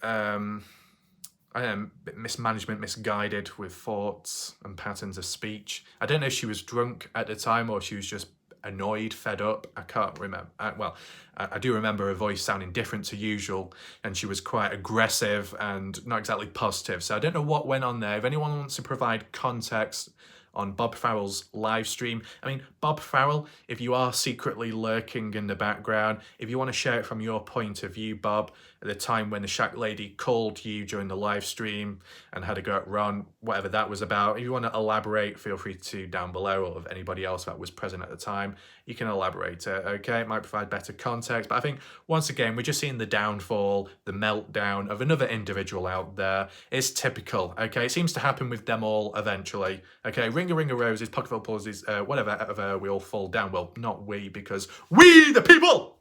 mismanagement, misguided with thoughts and patterns of speech. I don't know if she was drunk at the time or she was just annoyed, fed up. I can't remember. I do remember her voice sounding different to usual, and she was quite aggressive and not exactly positive. So I don't know what went on there. If anyone wants to provide context on Bob Farrell's live stream. I mean, Bob Farrell, if you are secretly lurking in the background, if you want to share it from your point of view, Bob, at the time when the Shaq lady called you during the live stream and had a go at Ron, whatever that was about, if you want to elaborate, feel free to down below, or if anybody else that was present at the time, you can elaborate it, okay? It might provide better context, but I think, once again, we're just seeing the downfall, the meltdown of another individual out there. It's typical, okay? It seems to happen with them all eventually, okay? Ring a roses, pocketful of pauses, whatever, we all fall down. Well, not we, because we the people,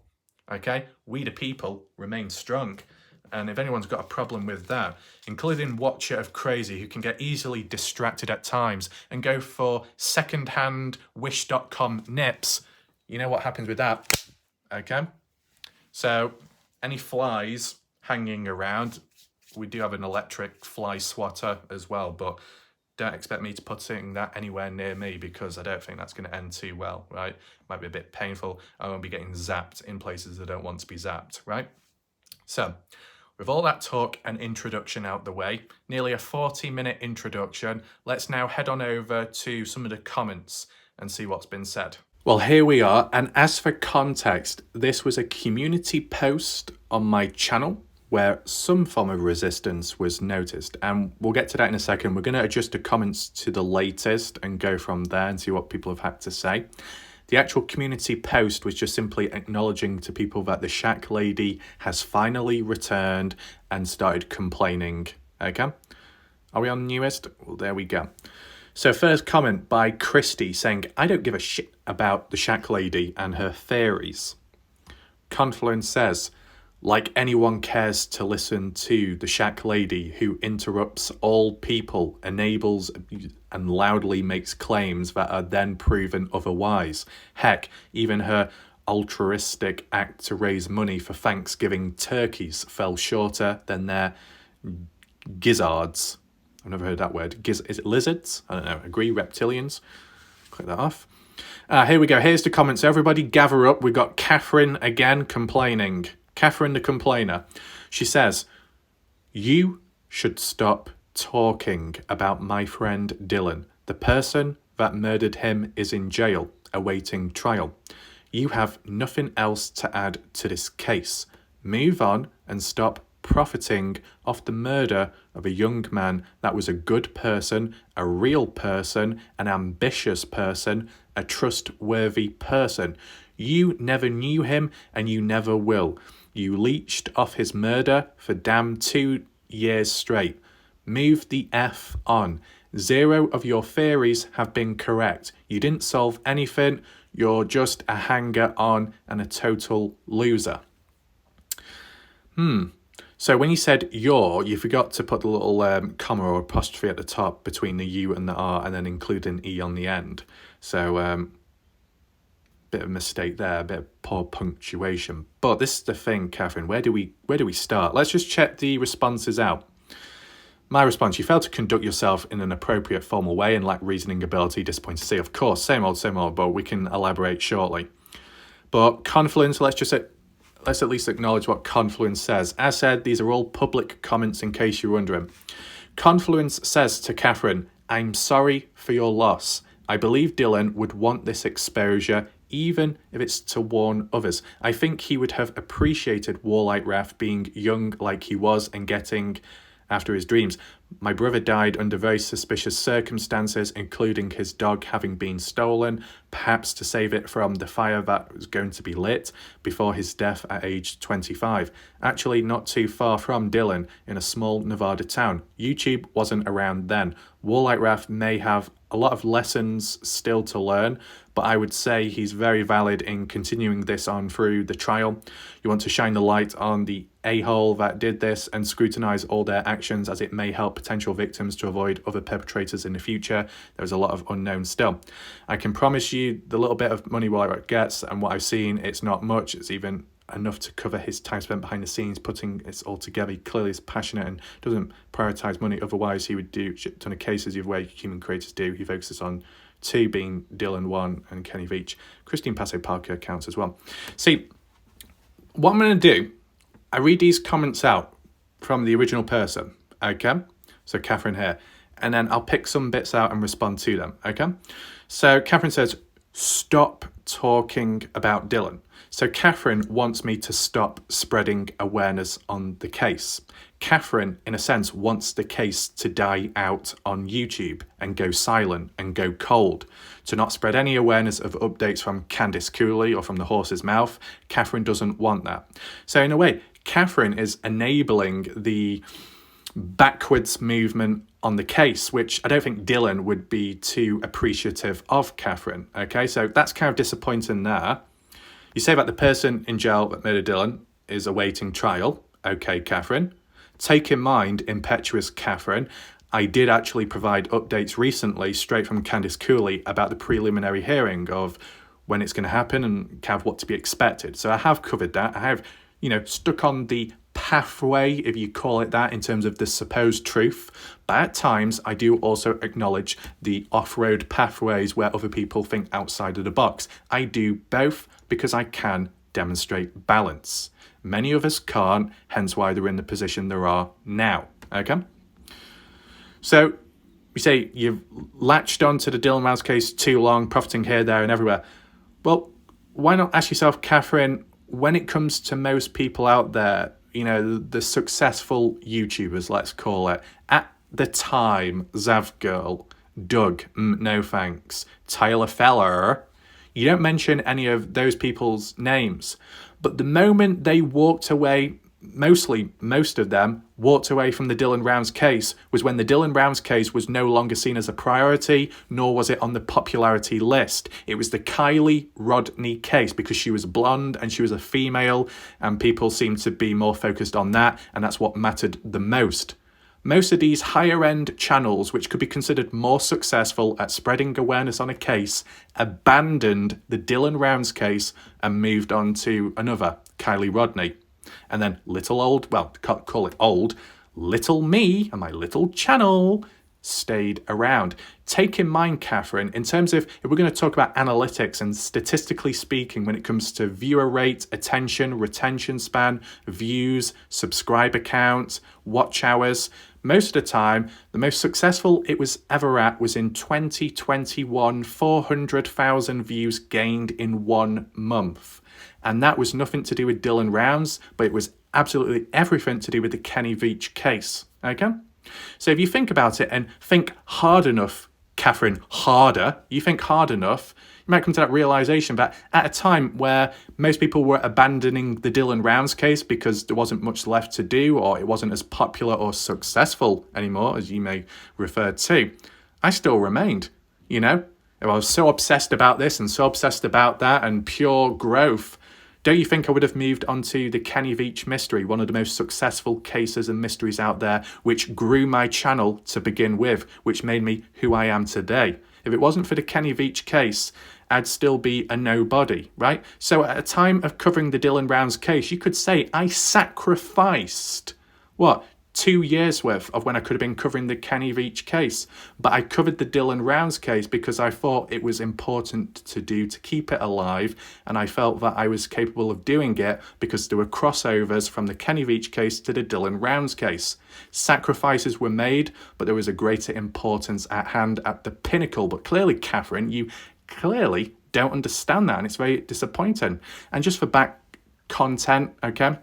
okay? We the people remain strong. And if anyone's got a problem with that, including Watcher of Crazy, who can get easily distracted at times and go for second-hand wish.com nips, you know what happens with that, okay? So, any flies hanging around, we do have an electric fly swatter as well, but don't expect me to putting that anywhere near me, because I don't think that's going to end too well, right? Might be a bit painful. I won't be getting zapped in places I don't want to be zapped, right? So, with all that talk and introduction out the way, nearly a 40-minute introduction, let's now head on over to some of the comments and see what's been said. Well, here we are, and as for context, this was a community post on my channel, where some form of resistance was noticed. And we'll get to that in a second. We're going to adjust the comments to the latest and go from there and see what people have had to say. The actual community post was just simply acknowledging to people that the Shaq lady has finally returned and started complaining. Okay? Are we on newest? Well, there we go. So first comment by Christy saying, I don't give a shit about the Shaq lady and her theories. Confluence says, like anyone cares to listen to the Shaq lady who interrupts all people, enables and loudly makes claims that are then proven otherwise. Heck, even her altruistic act to raise money for Thanksgiving turkeys fell shorter than their gizzards. I've never heard that word. Is it lizards? I don't know. Agree, reptilians. Click that off. Here we go. Here's the comments. Everybody gather up. We've got Catherine again complaining. Catherine the complainer. She says, you should stop talking about my friend Dylan. The person that murdered him is in jail, awaiting trial. You have nothing else to add to this case. Move on and stop profiting off the murder of a young man that was a good person, a real person, an ambitious person, a trustworthy person. You never knew him and you never will. You leached off his murder for damn 2 years straight. Move the F on. 0 of your theories have been correct. You didn't solve anything. You're just a hanger-on and a total loser. So when you said you forgot to put the little comma or apostrophe at the top between the U and the R and then include an E on the end. So bit of a mistake there, a bit of poor punctuation. But this is the thing, Catherine, where do we start? Let's just check the responses out. My response, you failed to conduct yourself in an appropriate formal way and lack reasoning ability, disappointed to see. Of course, same old, but we can elaborate shortly. But Confluence, let's at least acknowledge what Confluence says. As said, these are all public comments in case you're wondering. Confluence says to Catherine, I'm sorry for your loss. I believe Dylan would want this exposure even if it's to warn others. I think he would have appreciated WarLike Raph being young like he was and getting after his dreams. My brother died under very suspicious circumstances, including his dog having been stolen, perhaps to save it from the fire that was going to be lit before his death at age 25. Actually, not too far from Dylan, in a small Nevada town. YouTube wasn't around then. WarLike Raph may have a lot of lessons still to learn, but I would say he's very valid in continuing this on through the trial. You want to shine the light on the a-hole that did this and scrutinize all their actions, as it may help potential victims to avoid other perpetrators in the future. There's a lot of unknown still. I can promise you the little bit of money WarLike gets and what I've seen, it's not much. It's even enough to cover his time spent behind the scenes putting it all together. He clearly is passionate and doesn't prioritize money. Otherwise, he would do a ton of cases of way human creators do. He focuses on 2 being Dylan 1 and Kenny Veach. Christine Passo Parker counts as well. See, what I'm going to do, I read these comments out from the original person, okay? So Catherine here. And then I'll pick some bits out and respond to them, okay? So Catherine says, stop talking about Dylan. So Catherine wants me to stop spreading awareness on the case. Catherine, in a sense, wants the case to die out on YouTube and go silent and go cold. To not spread any awareness of updates from Candice Cooley or from the horse's mouth. Catherine doesn't want that. So in a way, Catherine is enabling the backwards movement on the case, which I don't think Dylan would be too appreciative of Catherine. Okay, so that's kind of disappointing there. You say that the person in jail that murdered Dylan is awaiting trial. Okay, Catherine. Take in mind, impetuous Catherine, I did actually provide updates recently straight from Candice Cooley about the preliminary hearing of when it's going to happen and kind of what to be expected. So I have covered that. I have, stuck on the pathway, if you call it that, in terms of the supposed truth. But at times, I do also acknowledge the off-road pathways where other people think outside of the box. I do both because I can demonstrate balance. Many of us can't, hence why they're in the position they are now. Okay? So, you say you've latched onto the Dylan Rouse case too long, profiting here, there, and everywhere. Well, why not ask yourself, Catherine, when it comes to most people out there the successful YouTubers, let's call it, at the time, Zavgirl, Doug, no thanks, Tyler Feller, you don't mention any of those people's names. But the moment they walked away, most of them walked away from the Dylan Rounds case, was when the Dylan Rounds case was no longer seen as a priority, nor was it on the popularity list. It was the Kylie Rodney case, because she was blonde and she was a female, and people seemed to be more focused on that, and that's what mattered the most. Most of these higher-end channels, which could be considered more successful at spreading awareness on a case, abandoned the Dylan Rounds case and moved on to another, Kylie Rodney. And then call it old, little me and my little channel stayed around. Take in mind, Catherine, in terms of, if we're going to talk about analytics and statistically speaking, when it comes to viewer rate, attention, retention span, views, subscriber count, watch hours, most of the time, the most successful it was ever at was in 2021, 400,000 views gained in 1 month. And that was nothing to do with Dylan Rounds, but it was absolutely everything to do with the Kenny Veach case. Okay? So if you think about it and think hard enough, Catherine, you think hard enough, you might come to that realization that at a time where most people were abandoning the Dylan Rounds case because there wasn't much left to do, or it wasn't as popular or successful anymore, as you may refer to, I still remained, I was so obsessed about this and so obsessed about that and pure growth. Don't you think I would have moved on to the Kenny Veach mystery, one of the most successful cases and mysteries out there, which grew my channel to begin with, which made me who I am today? If it wasn't for the Kenny Veach case, I'd still be a nobody, right? So at a time of covering the Dylan Rounds case, you could say I sacrificed, 2 years worth of when I could have been covering the Kenny Veach case. But I covered the Dylan Rounds case because I thought it was important to do to keep it alive, and I felt that I was capable of doing it because there were crossovers from the Kenny Veach case to the Dylan Rounds case. Sacrifices were made, but there was a greater importance at hand at the pinnacle. But clearly, Catherine, you clearly don't understand that, and it's very disappointing. And just for back content, okay,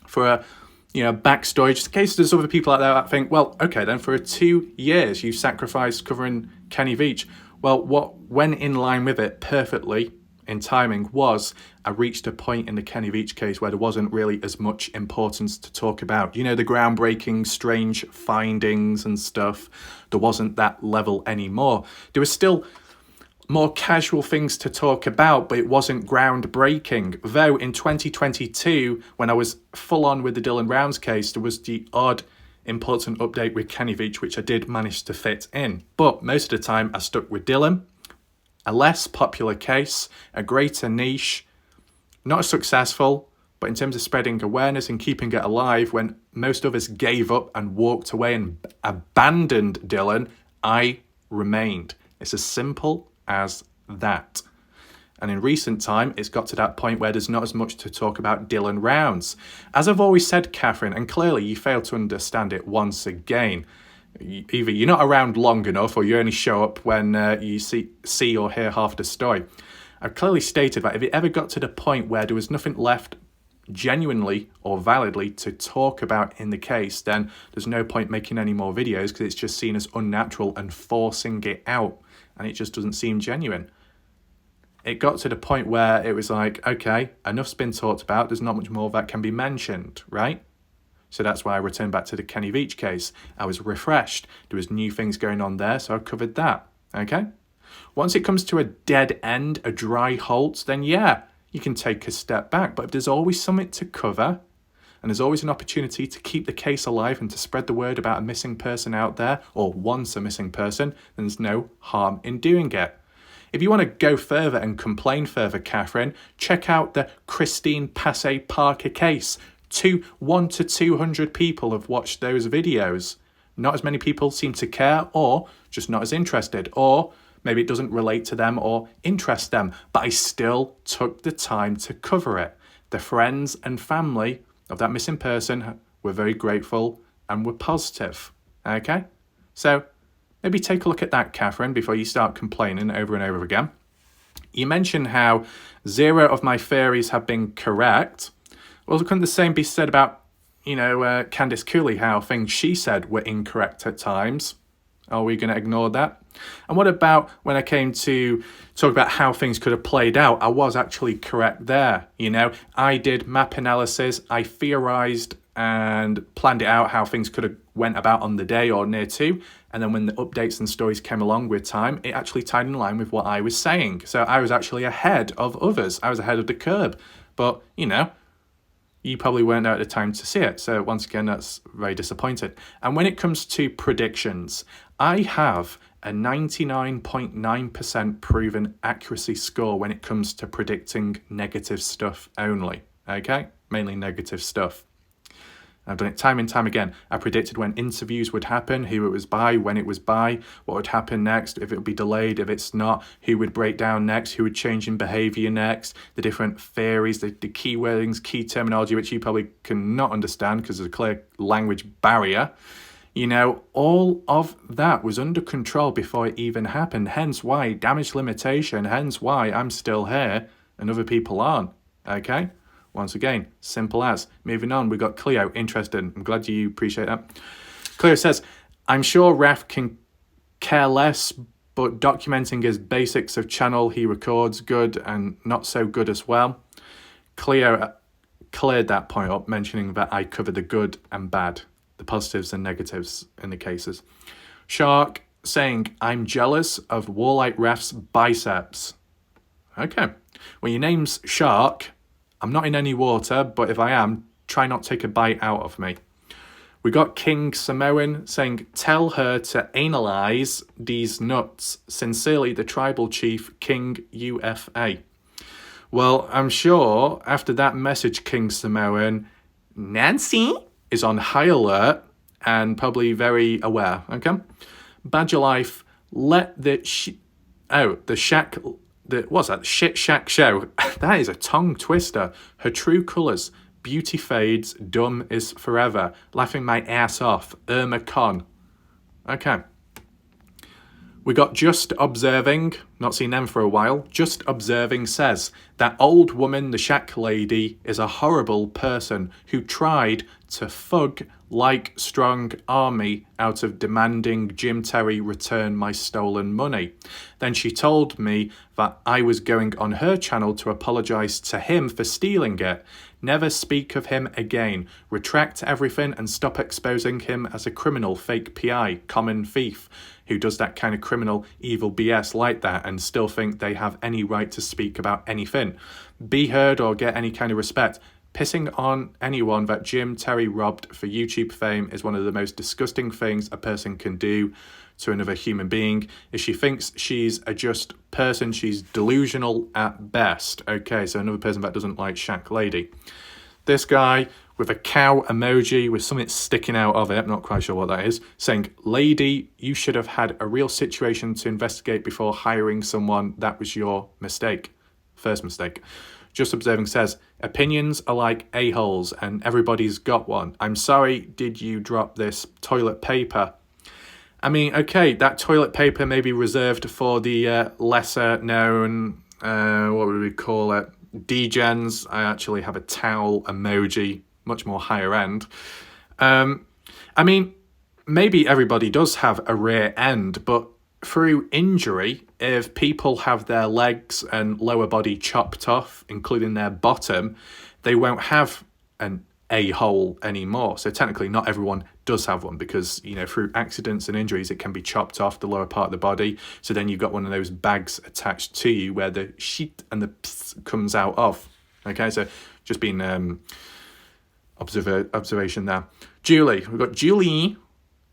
for a backstory, just in case there's other people out there that think, well, okay, then for 2 years you sacrificed covering Kenny Veach. Well, what went in line with it perfectly in timing was I reached a point in the Kenny Veach case where there wasn't really as much importance to talk about. The groundbreaking, strange findings and stuff. There wasn't that level anymore. There was still more casual things to talk about, but it wasn't groundbreaking. Though in 2022, when I was full on with the Dylan Rounds case, there was the odd important update with Kenny Veach, which I did manage to fit in. But most of the time, I stuck with Dylan, a less popular case, a greater niche, not as successful, but in terms of spreading awareness and keeping it alive, when most others gave up and walked away and abandoned Dylan, I remained. It's as simple as that. And in recent time, it's got to that point where there's not as much to talk about Dylan Rounds. As I've always said, Catherine, and clearly you fail to understand it once again, either you're not around long enough or you only show up when you see or hear half the story. I've clearly stated that if it ever got to the point where there was nothing left genuinely or validly to talk about in the case, then there's no point making any more videos because it's just seen as unnatural and forcing it out. And it just doesn't seem genuine. It got to the point where it was like, okay, enough's been talked about. There's not much more that can be mentioned, right? So that's why I returned back to the Kenny Veach case. I was refreshed. There was new things going on there, so I covered that, okay? Once it comes to a dead end, a dry halt, then yeah, you can take a step back. But if there's always something to cover, and there's always an opportunity to keep the case alive and to spread the word about a missing person out there, or once a missing person, then there's no harm in doing it. If you want to go further and complain further, Catherine, check out the Christine Passé Parker case. 1 to 200 people have watched those videos. Not as many people seem to care, or just not as interested, or maybe it doesn't relate to them or interest them, but I still took the time to cover it. The friends and family of that missing person were very grateful and were positive, okay? So maybe take a look at that, Catherine, before you start complaining over and over again. You mentioned how 0 of my theories have been correct. Well, couldn't the same be said about Candice Cooley, how things she said were incorrect at times? Are we going to ignore that? And what about when I came to talk about how things could have played out? I was actually correct there. I did map analysis. I theorized and planned it out how things could have went about on the day or near to. And then when the updates and stories came along with time, it actually tied in line with what I was saying. So I was actually ahead of others. I was ahead of the curve. But, you probably weren't there at the time to see it. So once again, that's very disappointing. And when it comes to predictions, I have a 99.9% proven accuracy score when it comes to predicting negative stuff only. Okay? Mainly negative stuff. I've done it time and time again. I predicted when interviews would happen, who it was by, when it was by, what would happen next, if it would be delayed, if it's not, who would break down next, who would change in behaviour next, the different theories, the key wordings, key terminology, which you probably cannot understand because there's a clear language barrier. All of that was under control before it even happened. Hence why damage limitation, hence why I'm still here and other people aren't. Okay? Once again, simple as. Moving on, we got Cleo interested. I'm glad you appreciate that. Cleo says, I'm sure Raf can care less, but documenting his basics of channel he records good and not so good as well. Cleo cleared that point up, mentioning that I cover the good and bad, the positives and negatives in the cases. Shark saying, I'm jealous of WarLike Raf's biceps. Okay. Well, your name's Shark. I'm not in any water, but if I am, try not to take a bite out of me. We got King Samoan saying, tell her to analyze these nuts. Sincerely, the tribal chief, King UFA. Well, I'm sure after that message, King Samoan, Nancy is on high alert and probably very aware, okay? Badger Life, let the Shaq... What's that? Shit Shack show. That is a tongue twister. Her true colours. Beauty fades. Dumb is forever. Laughing my ass off. Irma Con. Okay. We got Just Observing. Not seen them for a while. Just Observing says, that old woman, the Shaq lady, is a horrible person who tried to thug like strong army out of demanding Jim Terry return my stolen money. Then she told me that I was going on her channel to apologise to him for stealing it. Never speak of him again. Retract everything and stop exposing him as a criminal, fake PI, common thief, who does that kind of criminal, evil BS like that and still think they have any right to speak about anything. Be heard or get any kind of respect. Pissing on anyone that Jim Terry robbed for YouTube fame is one of the most disgusting things a person can do to another human being. If she thinks she's a just person, she's delusional at best. Okay, so another person that doesn't like Shaq Lady. This guy with a cow emoji with something sticking out of it, I'm not quite sure what that is, saying, lady, you should have had a real situation to investigate before hiring someone. That was your mistake. First mistake. Just Observing says, opinions are like a-holes and everybody's got one. I'm sorry, did you drop this toilet paper? I mean, okay, that toilet paper may be reserved for the lesser known, what would we call it, degens. I actually have a towel emoji, much more higher end. I mean, maybe everybody does have a rear end, but through injury, if people have their legs and lower body chopped off, including their bottom, they won't have an a-hole anymore. So technically not everyone does have one because, through accidents and injuries, it can be chopped off the lower part of the body. So then you've got one of those bags attached to you where the shit and the piss comes out of. Okay, so just being observation there. Julie, we've got Julie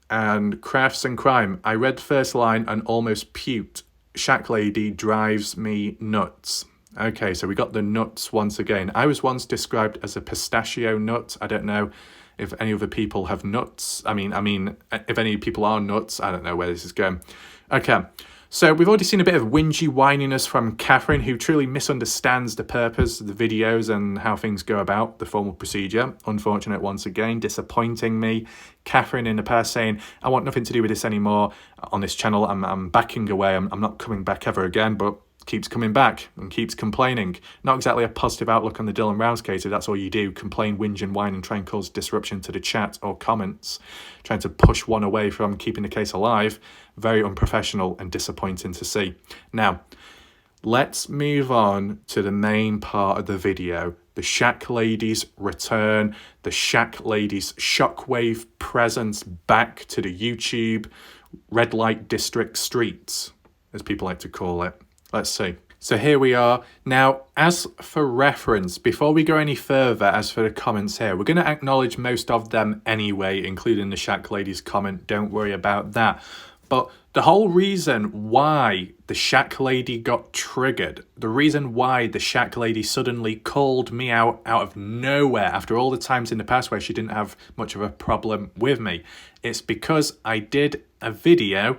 and Crafts and Crime. I read the first line and almost puked. Shaq Lady drives me nuts. Okay, so we got the nuts once again. I was once described as a pistachio nut. I don't know if any other people have nuts. I mean, if any people are nuts, I don't know where this is going. Okay, so we've already seen a bit of whingy whininess from Catherine, who truly misunderstands the purpose of the videos and how things go about, the formal procedure. Unfortunate once again, disappointing me. Catherine in the past saying, I want nothing to do with this anymore on this channel. I'm backing away. I'm not coming back ever again, but keeps coming back and keeps complaining. Not exactly a positive outlook on the Dylan Rounds case if that's all you do. Complain, whinge and whine and try and cause disruption to the chat or comments. Trying to push one away from keeping the case alive. Very unprofessional and disappointing to see. Now, let's move on to the main part of the video. The Shaq ladies return. The Shaq ladies shockwave presence back to the YouTube red light district streets, as people like to call it. Let's see. So here we are. Now, as for reference, before we go any further, as for the comments here, we're going to acknowledge most of them anyway, including the Shaq ladies comment. Don't worry about that. But the whole reason why the Shaq lady got triggered, the reason why the Shaq lady suddenly called me out of nowhere after all the times in the past where she didn't have much of a problem with me, it's because I did a video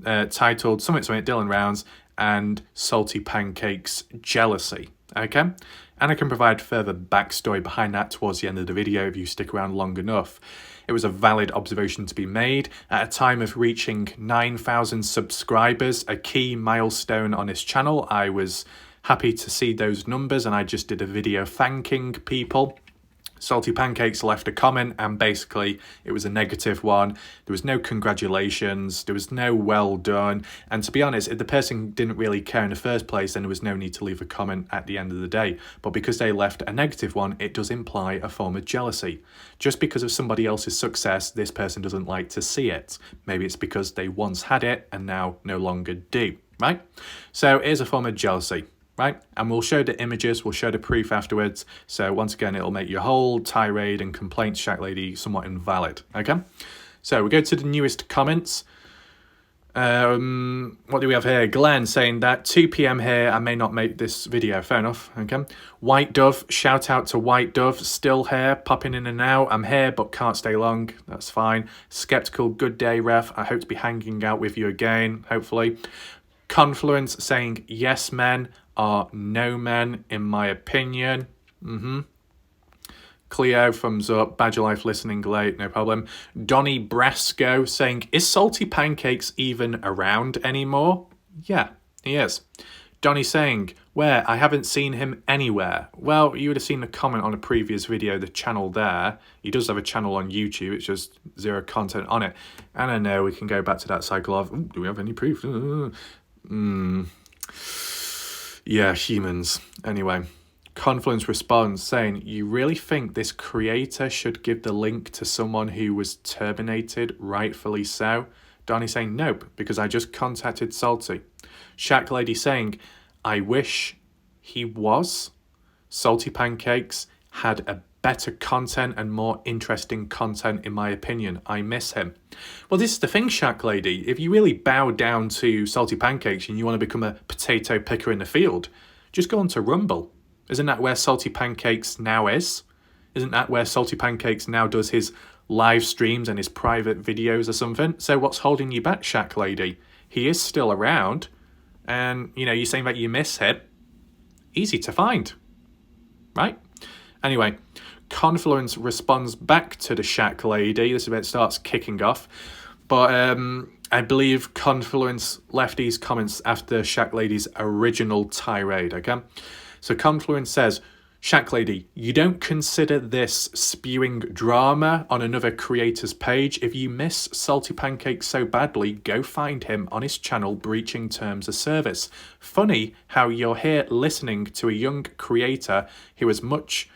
titled something Dylan Rounds and Salty Pancakes Jealousy, okay? And I can provide further backstory behind that towards the end of the video if you stick around long enough. It was a valid observation to be made. At a time of reaching 9,000 subscribers, a key milestone on his channel, I was happy to see those numbers and I just did a video thanking people. Salty Pancakes left a comment and basically it was a negative one. There was no congratulations, there was no well done, and to be honest, if the person didn't really care in the first place, then there was no need to leave a comment at the end of the day. But because they left a negative one, it does imply a form of jealousy. Just because of somebody else's success, this person doesn't like to see it. Maybe it's because they once had it and now no longer do, right? So it is a form of jealousy. Right, and we'll show the images, we'll show the proof afterwards. So once again, it'll make your whole tirade and complaints, Shaq lady, somewhat invalid. Okay, so we go to the newest comments. What do we have here? Glenn saying that 2 p.m. here, I may not make this video. Fair enough. Okay. White Dove, shout out to White Dove, still here, popping in and out. I'm here, but can't stay long. That's fine. Skeptical, good day, ref. I hope to be hanging out with you again, hopefully. Confluence saying yes, men are no men, in my opinion. Cleo, thumbs up. Badger Life listening late, no problem. Donny Brasco saying, is Salty Pancakes even around anymore? Yeah, he is. Donny saying, where? I haven't seen him anywhere. Well, you would have seen the comment on a previous video, the channel there. He does have a channel on YouTube, it's just zero content on it. And I know we can go back to that cycle of, do we have any proof? Yeah, humans. Anyway, Confluence responds saying, you really think this creator should give the link to someone who was terminated, rightfully so? Donnie saying, nope, because I just contacted Salty. Shaq lady saying, I wish he was. Salty Pancakes had a better content and more interesting content in my opinion. I miss him. Well, this is the thing, Shaq lady. If you really bow down to Salty Pancakes and you want to become a potato picker in the field, just go on to Rumble. Isn't that where Salty Pancakes now is? Isn't that where Salty Pancakes now does his live streams and his private videos or something? So what's holding you back, Shaq lady? He is still around. And, you know, you're saying that you miss him. Easy to find. Right? Anyway, Confluence responds back to the Shaq lady. This is where it starts kicking off. But I believe Confluence left these comments after Shaq lady's original tirade, okay? So Confluence says, Shaq lady, you don't consider this spewing drama on another creator's page. If you miss Salty Pancakes so badly, go find him on his channel breaching terms of service. Funny how you're here listening to a young creator who has much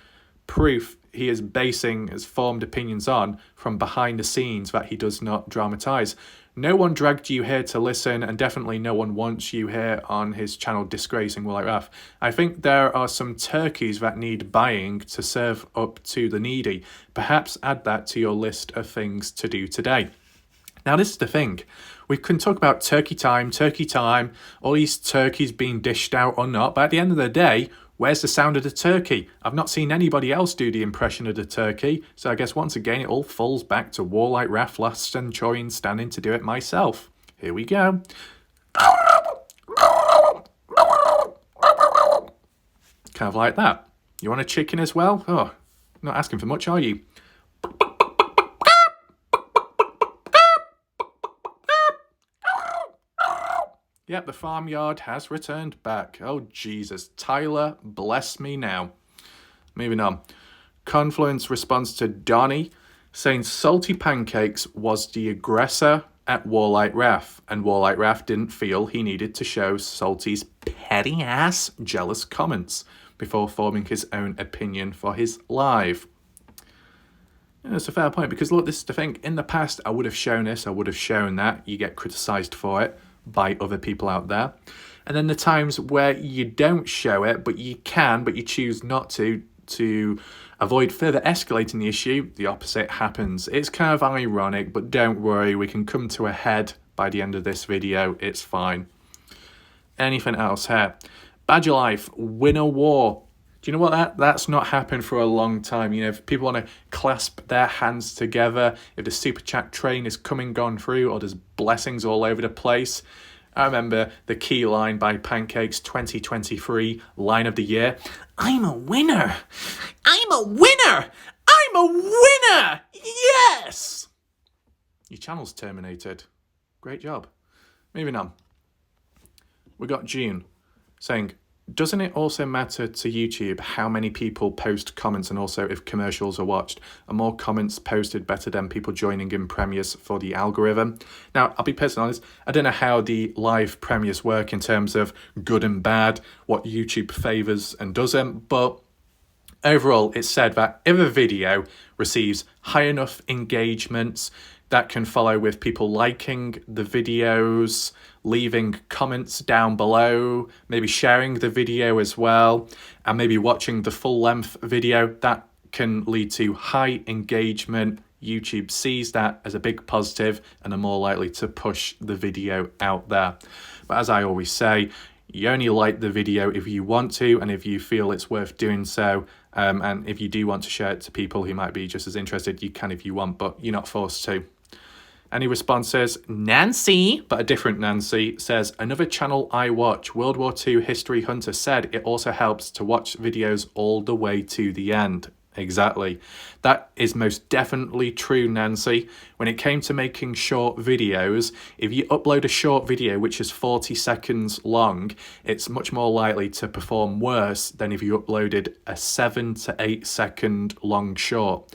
proof he is basing his formed opinions on from behind the scenes that he does not dramatize. No one dragged you here to listen, and definitely no one wants you here on his channel disgracing WarLike Raf. I think there are some turkeys that need buying to serve up to the needy. Perhaps add that to your list of things to do today. Now, this is the thing. We can talk about turkey time, all these turkeys being dished out or not, but at the end of the day, where's the sound of the turkey? I've not seen anybody else do the impression of the turkey, so I guess once again it all falls back to WarLike Raf last centurion standing to do it myself. Here we go. Kind of like that. You want a chicken as well? Oh, not asking for much, are you? Yep, the farmyard has returned back. Oh, Jesus. Tyler, bless me now. Moving on. Confluence responds to Donnie, saying Salty Pancakes was the aggressor at WarLike Ref, and WarLike Ref didn't feel he needed to show Salty's petty ass jealous comments before forming his own opinion for his live. Yeah, that's a fair point, because look, this is the thing. In the past, I would have shown this, I would have shown that. You get criticised for it by other people out there. And then the times where you don't show it, but you can, but you choose not to avoid further escalating the issue, the opposite happens. It's kind of ironic, but don't worry, we can come to a head by the end of this video. It's fine. Anything else here? Badger Life, win a war. Do you know what? That's not happened for a long time. You know, if people want to clasp their hands together, if the super chat train is gone through, or there's blessings all over the place. I remember the key line by Pancakes 2023, line of the year. I'm a winner. I'm a winner. I'm a winner. Yes. Your channel's terminated. Great job. Moving on. We got June saying, doesn't it also matter to YouTube how many people post comments, and also if commercials are watched? Are more comments posted better than people joining in premieres for the algorithm? Now, I'll be personally honest, I don't know how the live premieres work in terms of good and bad, what YouTube favours and doesn't, but overall, it's said that if a video receives high enough engagements, that can follow with people liking the videos, leaving comments down below, maybe sharing the video as well, and maybe watching the full-length video, that can lead to high engagement. YouTube sees that as a big positive and are more likely to push the video out there. But as I always say, you only like the video if you want to, and if you feel it's worth doing so. And if you do want to share it to people who might be just as interested, you can if you want, but you're not forced to. Any responses? Nancy, but a different Nancy, says, another channel I watch, World War II History Hunter, said it also helps to watch videos all the way to the end. Exactly. That is most definitely true, Nancy. When it came to making short videos, if you upload a short video which is 40 seconds long, it's much more likely to perform worse than if you uploaded a 7 to 8 second long short.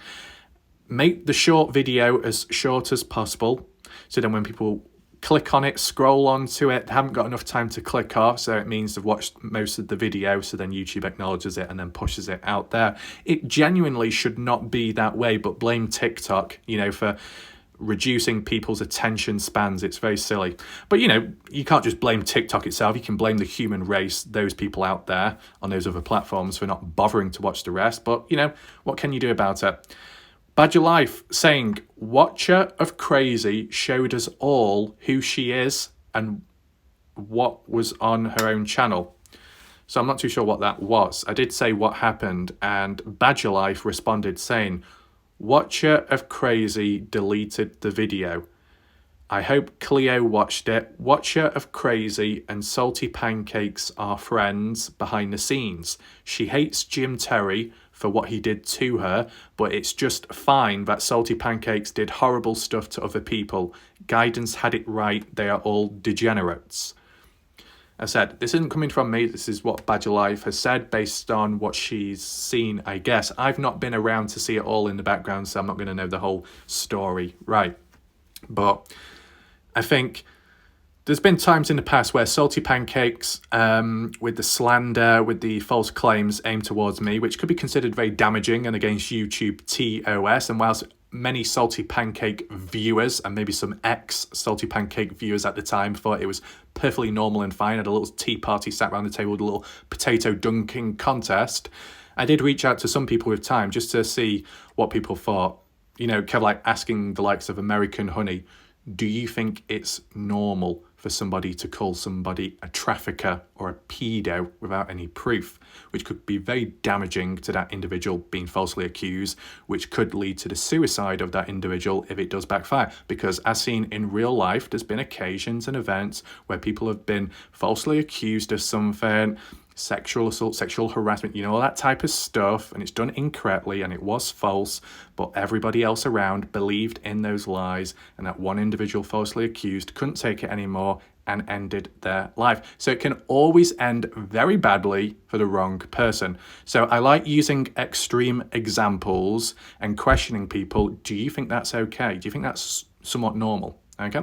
Make the short video as short as possible, so then when people click on it, scroll onto it, they haven't got enough time to click off, so it means they've watched most of the video, so then YouTube acknowledges it and then pushes it out there. It genuinely should not be that way, but blame TikTok, you know, for reducing people's attention spans. It's very silly. But, you know, you can't just blame TikTok itself. You can blame the human race, those people out there on those other platforms, for not bothering to watch the rest. But, you know, what can you do about it? Badger Life saying, Watcher of Crazy showed us all who she is and what was on her own channel. So I'm not too sure what that was. I did say what happened, and Badger Life responded saying, Watcher of Crazy deleted the video. I hope Cleo watched it. Watcher of Crazy and Salty Pancakes are friends behind the scenes. She hates Jim Terry for what he did to her, but it's just fine that Salty Pancakes did horrible stuff to other people. Guidance had it right. They are all degenerates. I said, this isn't coming from me. This is what Badger Life has said based on what she's seen, I guess. I've not been around to see it all in the background, so I'm not going to know the whole story. Right. But I think there's been times in the past where Salty Pancakes, with the slander, with the false claims aimed towards me, which could be considered very damaging and against YouTube TOS, and whilst many Salty Pancake viewers, and maybe some ex-Salty Pancake viewers at the time, thought it was perfectly normal and fine, had a little tea party, sat around the table with a little potato dunking contest, I did reach out to some people with time just to see what people thought. You know, kind of like asking the likes of American Honey, do you think it's normal for somebody to call somebody a trafficker or a pedo without any proof, which could be very damaging to that individual being falsely accused, which could lead to the suicide of that individual if it does backfire? Because as seen in real life, there's been occasions and events where people have been falsely accused of something, sexual assault, sexual harassment, you know, all that type of stuff, and it's done incorrectly and it was false, but everybody else around believed in those lies, and that one individual falsely accused couldn't take it anymore, and ended their life. So it can always end very badly for the wrong person. So I like using extreme examples and questioning people. Do you think that's okay? Do you think that's somewhat normal? Okay.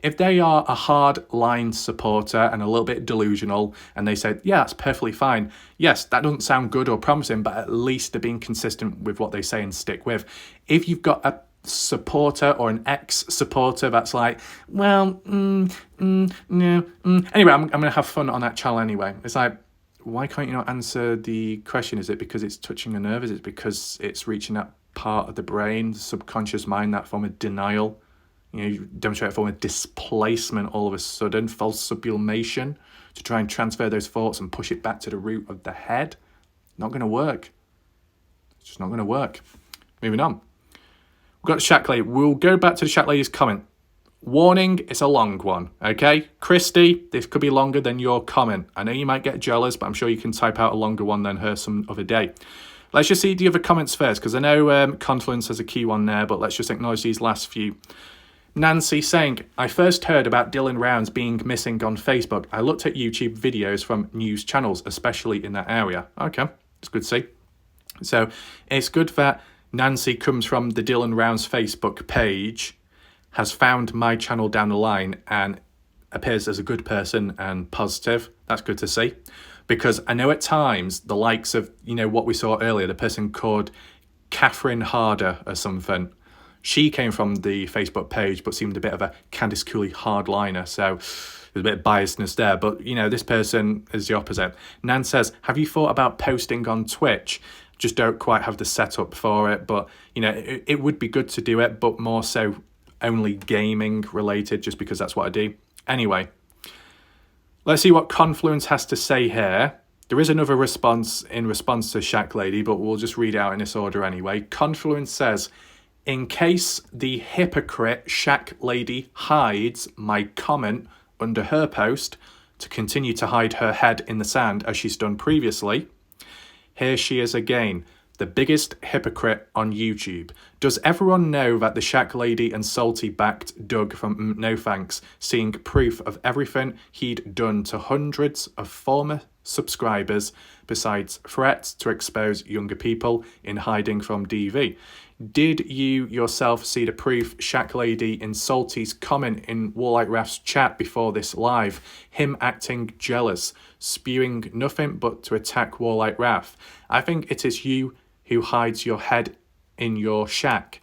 If they are a hard line supporter and a little bit delusional and they say, yeah, that's perfectly fine. Yes, that doesn't sound good or promising, but at least they're being consistent with what they say and stick with. If you've got a supporter or an ex-supporter that's like, well, no. Anyway, I'm going to have fun on that channel anyway. It's like, why can't you not answer the question? Is it because it's touching a nerve? Is it because it's reaching that part of the brain, the subconscious mind, that form of denial? You demonstrate a form of displacement all of a sudden, false sublimation, to try and transfer those thoughts and push it back to the root of the head. Not going to work. It's just not going to work. Moving on. We've got the Shaq lady. We'll go back to the Shaq lady's comment. Warning, it's a long one, okay? Christy, this could be longer than your comment. I know you might get jealous, but I'm sure you can type out a longer one than her some other day. Let's just see the other comments first, because I know Confluence has a key one there, but let's just acknowledge these last few. Nancy saying, I first heard about Dylan Rounds being missing on Facebook. I looked at YouTube videos from news channels, especially in that area. Okay, it's good to see. So it's good that Nancy comes from the Dylan Rounds Facebook page, has found my channel down the line and appears as a good person and positive. That's good to see. Because I know at times the likes of, what we saw earlier, the person called Catherine Harder or something, she came from the Facebook page, but seemed a bit of a Candice Cooley hardliner. So there's a bit of biasness there. But, this person is the opposite. Nan says, have you thought about posting on Twitch? Just don't quite have the setup for it. But, it would be good to do it, but more so only gaming related, just because that's what I do. Anyway, let's see what Confluence has to say here. There is another response to Shaq Lady, but we'll just read out in this order anyway. Confluence says, in case the hypocrite Shaq Lady hides my comment under her post to continue to hide her head in the sand as she's done previously, here she is again, the biggest hypocrite on YouTube. Does everyone know that the Shaq Lady and Salty backed Doug from No Thanks, seeing proof of everything he'd done to hundreds of former subscribers besides threats to expose younger people in hiding from DV? Did you yourself see the proof Shaq Lady in Salty's comment in WarLike Raph's chat before this live? Him acting jealous, spewing nothing but to attack WarLike Raph. I think it is you who hides your head in your shack.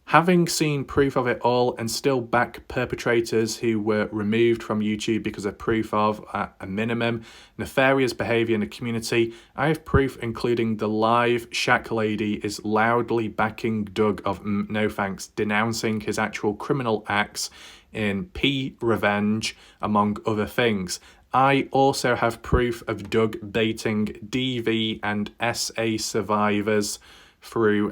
Having seen proof of it all and still back perpetrators who were removed from YouTube because of proof of, at a minimum, nefarious behaviour in the community, I have proof including the live Shaq Lady is loudly backing Doug of No Thanks, denouncing his actual criminal acts in P Revenge, among other things. I also have proof of Doug baiting DV and SA survivors through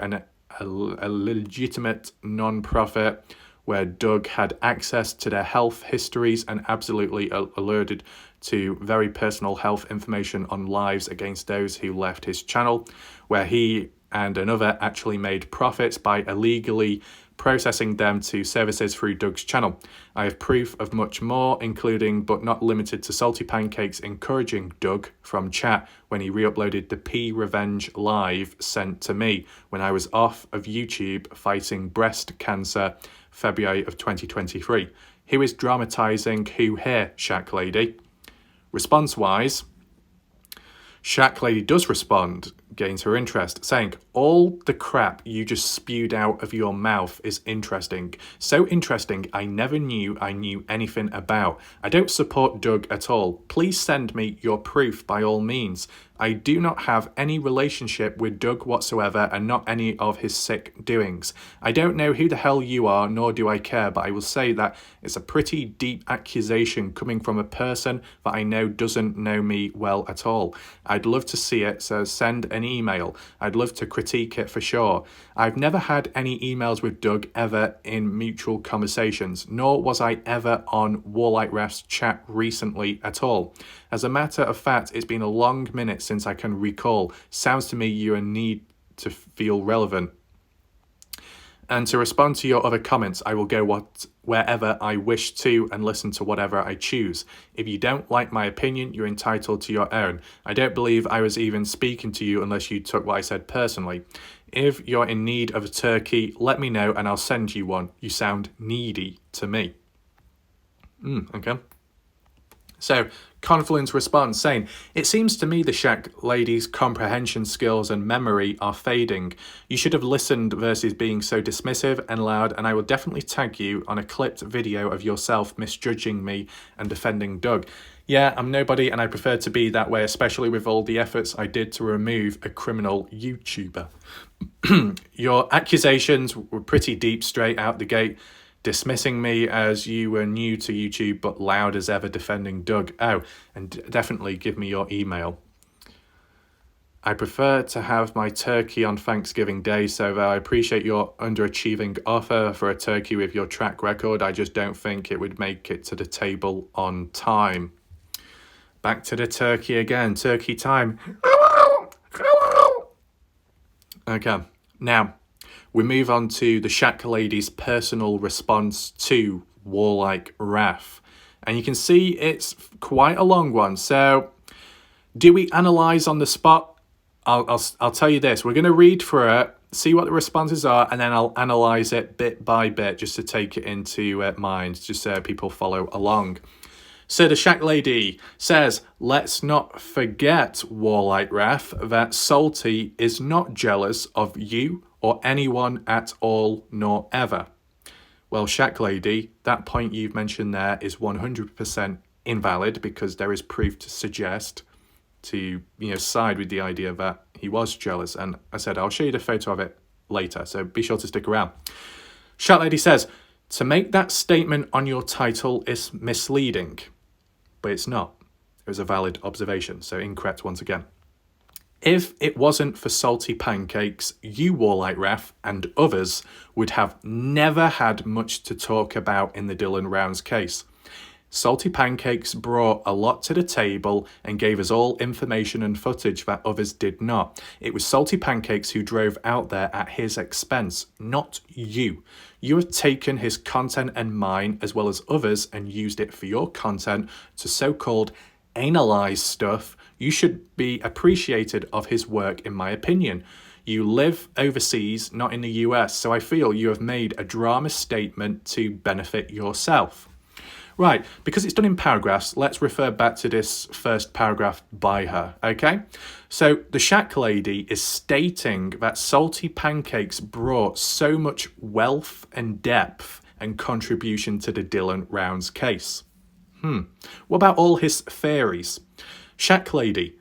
a legitimate non-profit where Doug had access to their health histories and absolutely alerted to very personal health information on lives against those who left his channel, where he and another actually made profits by illegally processing them to services through Doug's channel. I have proof of much more, including but not limited to Salty Pancakes encouraging Doug from chat when he re-uploaded the P Revenge live sent to me when I was off of YouTube fighting breast cancer, February of 2023. Who is dramatising who here, Shaq Lady? Response-wise, Shaq Lady does respond, gains her interest, saying, all the crap you just spewed out of your mouth is interesting. So interesting I never knew I knew anything about. I don't support Doug at all. Please send me your proof by all means. I do not have any relationship with Doug whatsoever and not any of his sick doings. I don't know who the hell you are, nor do I care, but I will say that it's a pretty deep accusation coming from a person that I know doesn't know me well at all. I'd love to see it, so send an email. I'd love to critique it for sure. I've never had any emails with Doug ever in mutual conversations, nor was I ever on WarLike Raph's chat recently at all. As a matter of fact, it's been a long minute since I can recall. Sounds to me you need to feel relevant. And to respond to your other comments, I will go wherever I wish to and listen to whatever I choose. If you don't like my opinion, you're entitled to your own. I don't believe I was even speaking to you unless you took what I said personally. If you're in need of a turkey, let me know and I'll send you one. You sound needy to me. Okay. So, Confluence responds saying, it seems to me the Shaq lady's comprehension skills and memory are fading. You should have listened versus being so dismissive and loud, and I will definitely tag you on a clipped video of yourself misjudging me and defending Doug. Yeah, I'm nobody and I prefer to be that way, especially with all the efforts I did to remove a criminal YouTuber. Your accusations were pretty deep straight out the gate. Dismissing me as you were new to YouTube but loud as ever defending Doug. Oh, and definitely give me your email. I prefer to have my turkey on Thanksgiving Day, so I appreciate your underachieving offer for a turkey with your track record. I just don't think it would make it to the table on time. Back to the turkey again. Turkey time. Okay, now we move on to the Shaq lady's personal response to WarLike Raf. And you can see it's quite a long one. So do we analyse on the spot? I'll tell you this. We're going to read through it, see what the responses are, and then I'll analyse it bit by bit just to take it into mind, just so people follow along. So the Shaq lady says, let's not forget, WarLike Raf, that Salty is not jealous of you or anyone at all, nor ever. Well, Shaq lady, that point you've mentioned there is 100% invalid because there is proof to suggest to side with the idea that he was jealous. And I said, I'll show you the photo of it later, so be sure to stick around. Shaq lady says, to make that statement on your title is misleading. But it's not. It was a valid observation, so incorrect once again. If it wasn't for salty pancakes, you, WarLike Raf, and others would have never had much to talk about in the Dylan Rounds case. Salty pancakes brought a lot to the table and gave us all information and footage that others did not. It was salty pancakes who drove out there at his expense, not you. You have taken his content and mine, as well as others, and used it for your content to so-called analyze stuff. You should be appreciated of his work, in my opinion. You live overseas, not in the US, so I feel you have made a drama statement to benefit yourself. Right, because it's done in paragraphs, let's refer back to this first paragraph by her, okay? So the Shaq lady is stating that salty pancakes brought so much wealth and depth and contribution to the Dylan Rounds case. What about all his theories? Shaq lady,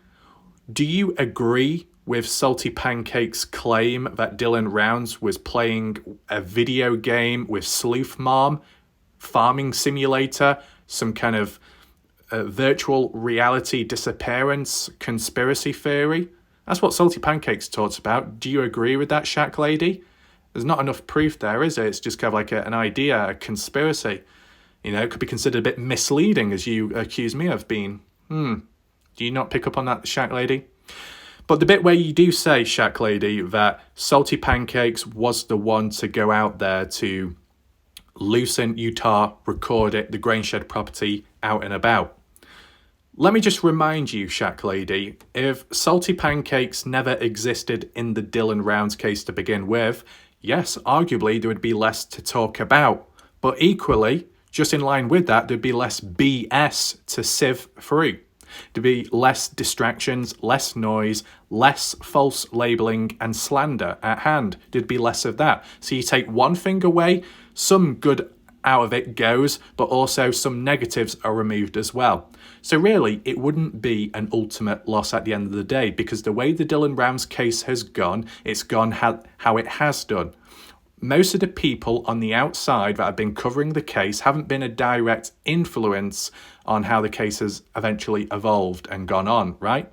do you agree with Salty Pancake's claim that Dylan Rounds was playing a video game with Sleuth Mom, farming simulator, some kind of virtual reality disappearance conspiracy theory? That's what Salty Pancakes talks about. Do you agree with that, Shaq lady? There's not enough proof there, is it? It's just kind of like an idea, a conspiracy. It could be considered a bit misleading, as you accuse me of being. Do you not pick up on that, Shaq lady? But the bit where you do say, Shaq lady, that Salty Pancakes was the one to go out there to Lucent, Utah, record it, the grain shed property, out and about. Let me just remind you, Shaq lady, if Salty Pancakes never existed in the Dylan Rounds case to begin with, yes, arguably there would be less to talk about. But equally, just in line with that, there'd be less BS to sieve through. There'd be less distractions, less noise, less false labelling and slander at hand. There'd be less of that. So you take one thing away, some good out of it goes, but also some negatives are removed as well. So really, it wouldn't be an ultimate loss at the end of the day, because the way the Dylan Rounds case has gone, it's gone how it has done. Most of the people on the outside that have been covering the case haven't been a direct influence on how the case has eventually evolved and gone on, right?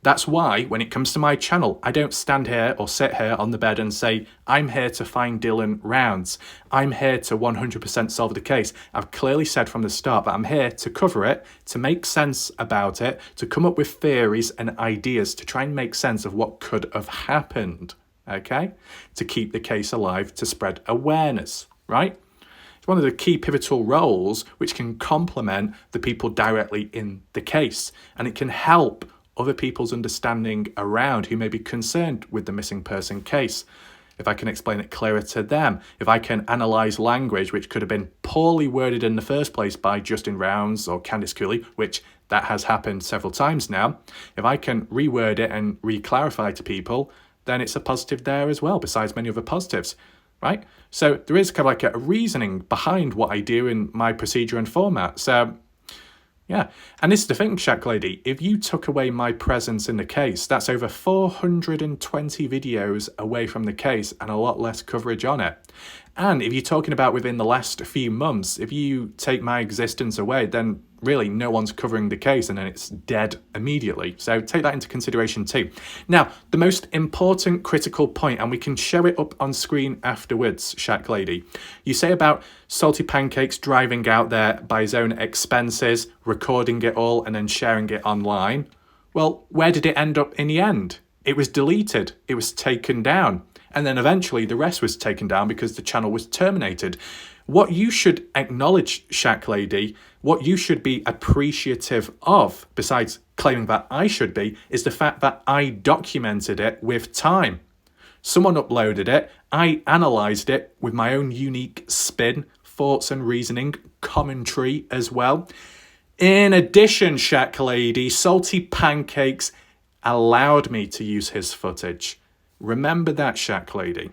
That's why, when it comes to my channel, I don't stand here or sit here on the bed and say, I'm here to find Dylan Rounds. I'm here to 100% solve the case. I've clearly said from the start that I'm here to cover it, to make sense about it, to come up with theories and ideas to try and make sense of what could have happened. okay, to keep the case alive, to spread awareness, right? It's one of the key pivotal roles which can complement the people directly in the case, and it can help other people's understanding around who may be concerned with the missing person case. If I can explain it clearer to them, if I can analyse language which could have been poorly worded in the first place by Justin Rounds or Candice Cooley, which that has happened several times now, if I can reword it and re-clarify to people, then it's a positive there as well, besides many other positives, right? So there is kind of like a reasoning behind what I do in my procedure and format. So yeah, and this is the thing, Shaq Lady, if you took away my presence in the case, that's over 420 videos away from the case and a lot less coverage on it. And if you're talking about within the last few months, if you take my existence away, then really no one's covering the case and then it's dead immediately. So take that into consideration too. Now, the most important critical point, and we can show it up on screen afterwards, Shaq Lady. You say about Salty Pancakes driving out there by his own expenses, recording it all and then sharing it online. Well, where did it end up in the end? It was deleted. It was taken down. And then eventually the rest was taken down because the channel was terminated. What you should acknowledge, Shaq Lady, what you should be appreciative of, besides claiming that I should be, is the fact that I documented it with time. Someone uploaded it, I analysed it with my own unique spin, thoughts and reasoning, commentary as well. In addition, Shaq Lady, Salty Pancakes allowed me to use his footage. Remember that, Shaq Lady.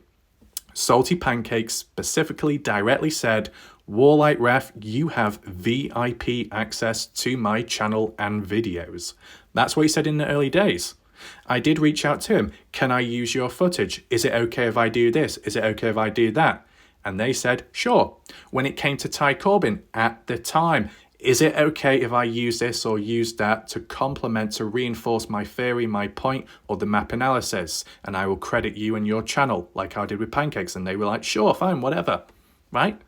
Salty Pancakes specifically directly said, WarLike Ref, you have VIP access to my channel and videos. That's what he said in the early days. I did reach out to him. Can I use your footage? Is it okay if I do this? Is it okay if I do that? And they said, sure. When it came to Ty Corbin at the time, is it okay if I use this or use that to complement, to reinforce my theory, my point, or the map analysis? And I will credit you and your channel like I did with Pancakes. And they were like, sure, fine, whatever, right?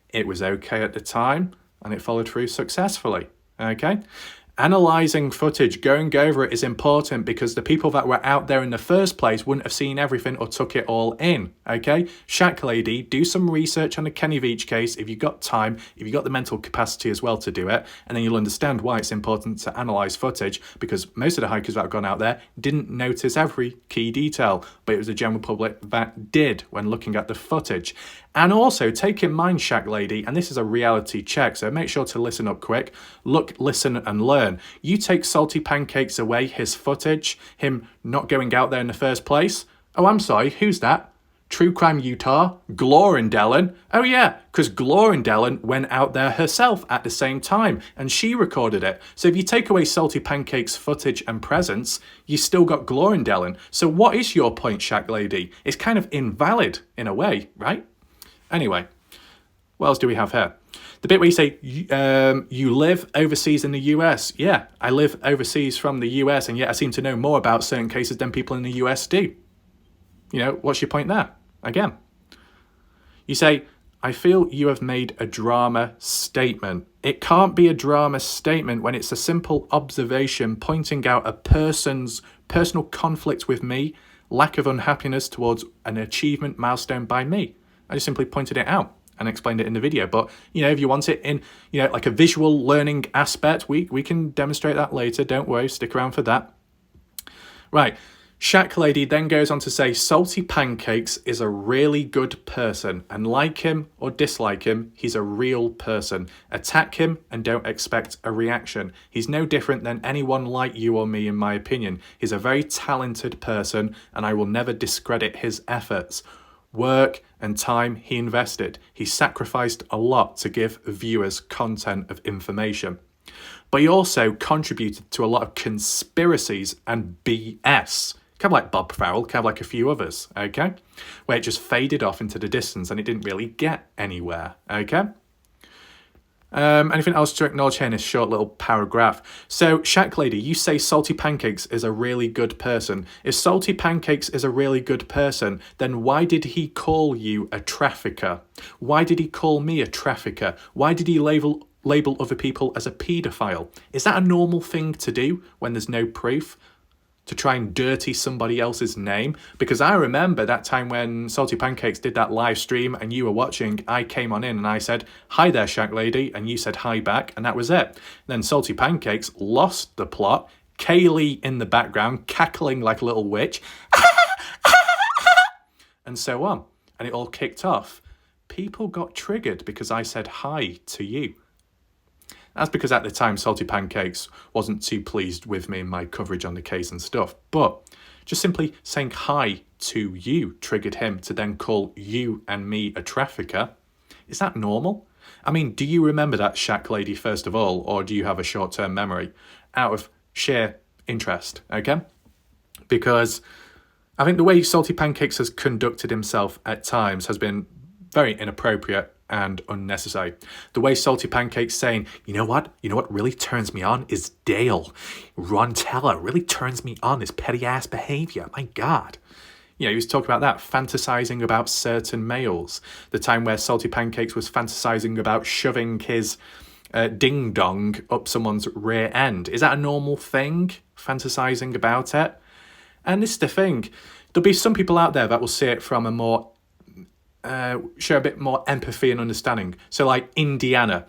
It was okay at the time and it followed through successfully, okay? Analysing footage, going over it is important because the people that were out there in the first place wouldn't have seen everything or took it all in, okay? Shaq Lady, do some research on the Kenny Veach case if you've got time, if you've got the mental capacity as well to do it, and then you'll understand why it's important to analyse footage because most of the hikers that have gone out there didn't notice every key detail, but it was the general public that did when looking at the footage. And also, take in mind, Shaq Lady, and this is a reality check, so make sure to listen up quick. Look, listen, and learn. You take Salty Pancakes away, his footage, him not going out there in the first place. Oh, I'm sorry, who's that? True Crime Utah? Glorindellen? Oh yeah, because Glorindellen went out there herself at the same time, and she recorded it. So if you take away Salty Pancakes' footage and presence, you still got Glorindellen. So what is your point, Shaq Lady? It's kind of invalid in a way, right? Anyway, what else do we have here? The bit where you say, you live overseas in the US. Yeah, I live overseas from the US, and yet I seem to know more about certain cases than people in the US do. You know, what's your point there? Again, you say, I feel you have made a drama statement. It can't be a drama statement when it's a simple observation pointing out a person's personal conflict with me, lack of unhappiness towards an achievement milestone by me. I just simply pointed it out and explained it in the video. But, you know, if you want it in, you know, like a visual learning aspect, we can demonstrate that later. Don't worry, stick around for that. Right. Shaq Lady then goes on to say, Salty Pancakes is a really good person, and like him or dislike him, he's a real person. Attack him and don't expect a reaction. He's no different than anyone like you or me, in my opinion. He's a very talented person, and I will never discredit his efforts. Work and time he invested. He sacrificed a lot to give viewers content of information. But he also contributed to a lot of conspiracies and BS. Kind of like Bob Farrell, kind of like a few others, okay? Where it just faded off into the distance and it didn't really get anywhere, okay? Anything else to acknowledge here in this short little paragraph? So, Shaq Lady, you say Salty Pancakes is a really good person. If Salty Pancakes is a really good person, then why did he call you a trafficker? Why did he call me a trafficker? Why did he label other people as a paedophile? Is that a normal thing to do when there's no proof? to try and dirty somebody else's name? Because I remember that time when Salty Pancakes did that live stream and you were watching, I came on in and I said, "Hi there, Shaq Lady," and you said hi back, and that was it. Then Salty Pancakes lost the plot, Kaylee in the background, cackling like a little witch, and so on. And it all kicked off. People got triggered because I said hi to you. That's because at the time, Salty Pancakes wasn't too pleased with me and my coverage on the case and stuff. But just simply saying hi to you triggered him to then call you and me a trafficker. Is that normal? I mean, do you remember that, Shaq Lady, first of all, or do you have a short-term memory? Out of sheer interest, okay? Because I think the way Salty Pancakes has conducted himself at times has been very inappropriate and unnecessary. The way Salty Pancakes saying, you know what really turns me on is Dale. Ron Teller really turns me on, his petty ass behavior. My God. You know, he was talking about that, fantasizing about certain males. The time where Salty Pancakes was fantasizing about shoving his ding dong up someone's rear end. Is that a normal thing? Fantasizing about it? And this is the thing. There'll be some people out there that will see it from a more show a bit more empathy and understanding. So like Indiana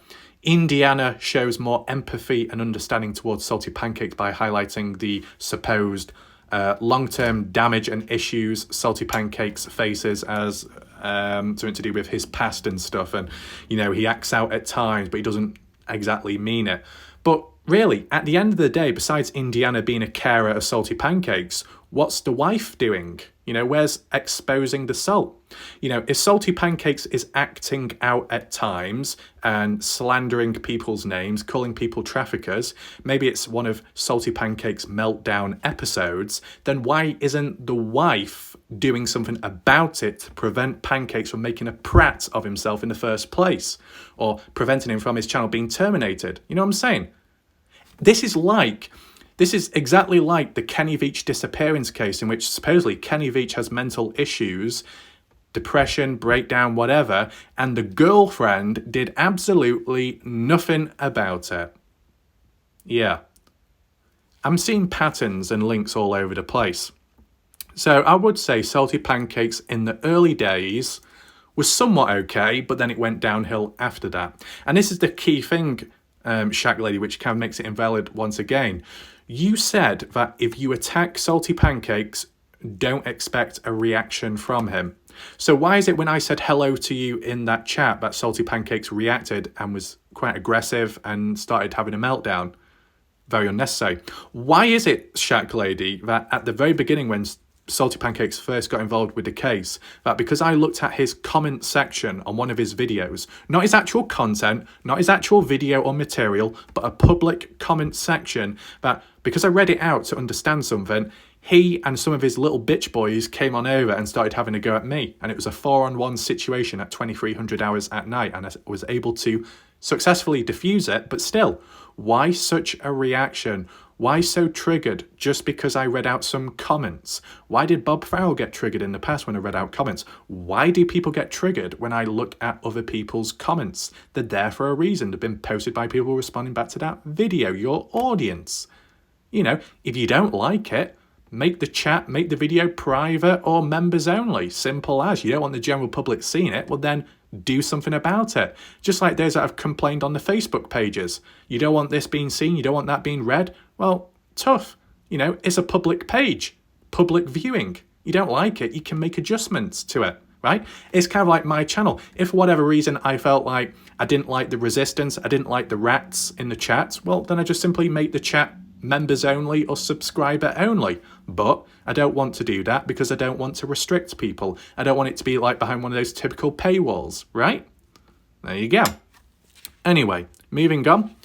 shows more empathy and understanding towards Salty Pancakes by highlighting the supposed long-term damage and issues Salty Pancakes faces as something to do with his past and stuff. And, you know, he acts out at times, but he doesn't exactly mean it. But really, at the end of the day, besides Indiana being a carer of Salty Pancakes, what's the wife doing? You know, where's exposing the salt? You know, if Salty Pancakes is acting out at times and slandering people's names, calling people traffickers, maybe it's one of Salty Pancakes' meltdown episodes, then why isn't the wife doing something about it to prevent Pancakes from making a prat of himself in the first place? Or preventing him from his channel being terminated? You know what I'm saying? This is exactly like the Kenny Veach disappearance case, in which supposedly Kenny Veach has mental issues, depression, breakdown, whatever, and the girlfriend did absolutely nothing about it. Yeah. I'm seeing patterns and links all over the place. So I would say Salty Pancakes in the early days was somewhat okay, but then it went downhill after that. And this is the key thing, Shaq Lady, which kind of makes it invalid once again. You said that if you attack Salty Pancakes, don't expect a reaction from him. So why is it when I said hello to you in that chat that Salty Pancakes reacted and was quite aggressive and started having a meltdown? Very unnecessary. Why is it, Shaq Lady, that at the very beginning when Salty Pancakes first got involved with the case, that because I looked at his comment section on one of his videos, not his actual content, not his actual video or material, but a public comment section, that because I read it out to understand something, he and some of his little bitch boys came on over and started having a go at me. And it was a 4-on-1 situation at 2300 hours at night, and I was able to successfully diffuse it. But still, why such a reaction? Why so triggered just because I read out some comments? Why did Bob Farrell get triggered in the past when I read out comments? Why do people get triggered when I look at other people's comments? They're there for a reason. They've been posted by people responding back to that video, your audience. You know, if you don't like it, make the chat, make the video private or members only. Simple as. You don't want the general public seeing it, well then do something about it. Just like those that have complained on the Facebook pages. You don't want this being seen, you don't want that being read. Well, tough. You know, it's a public page. Public viewing. You don't like it, you can make adjustments to it, right? It's kind of like my channel. If for whatever reason I felt like I didn't like the resistance, I didn't like the rats in the chat, well, then I just simply make the chat members only or subscriber only. But I don't want to do that because I don't want to restrict people. I don't want it to be like behind one of those typical paywalls, right? There you go. Anyway, moving on.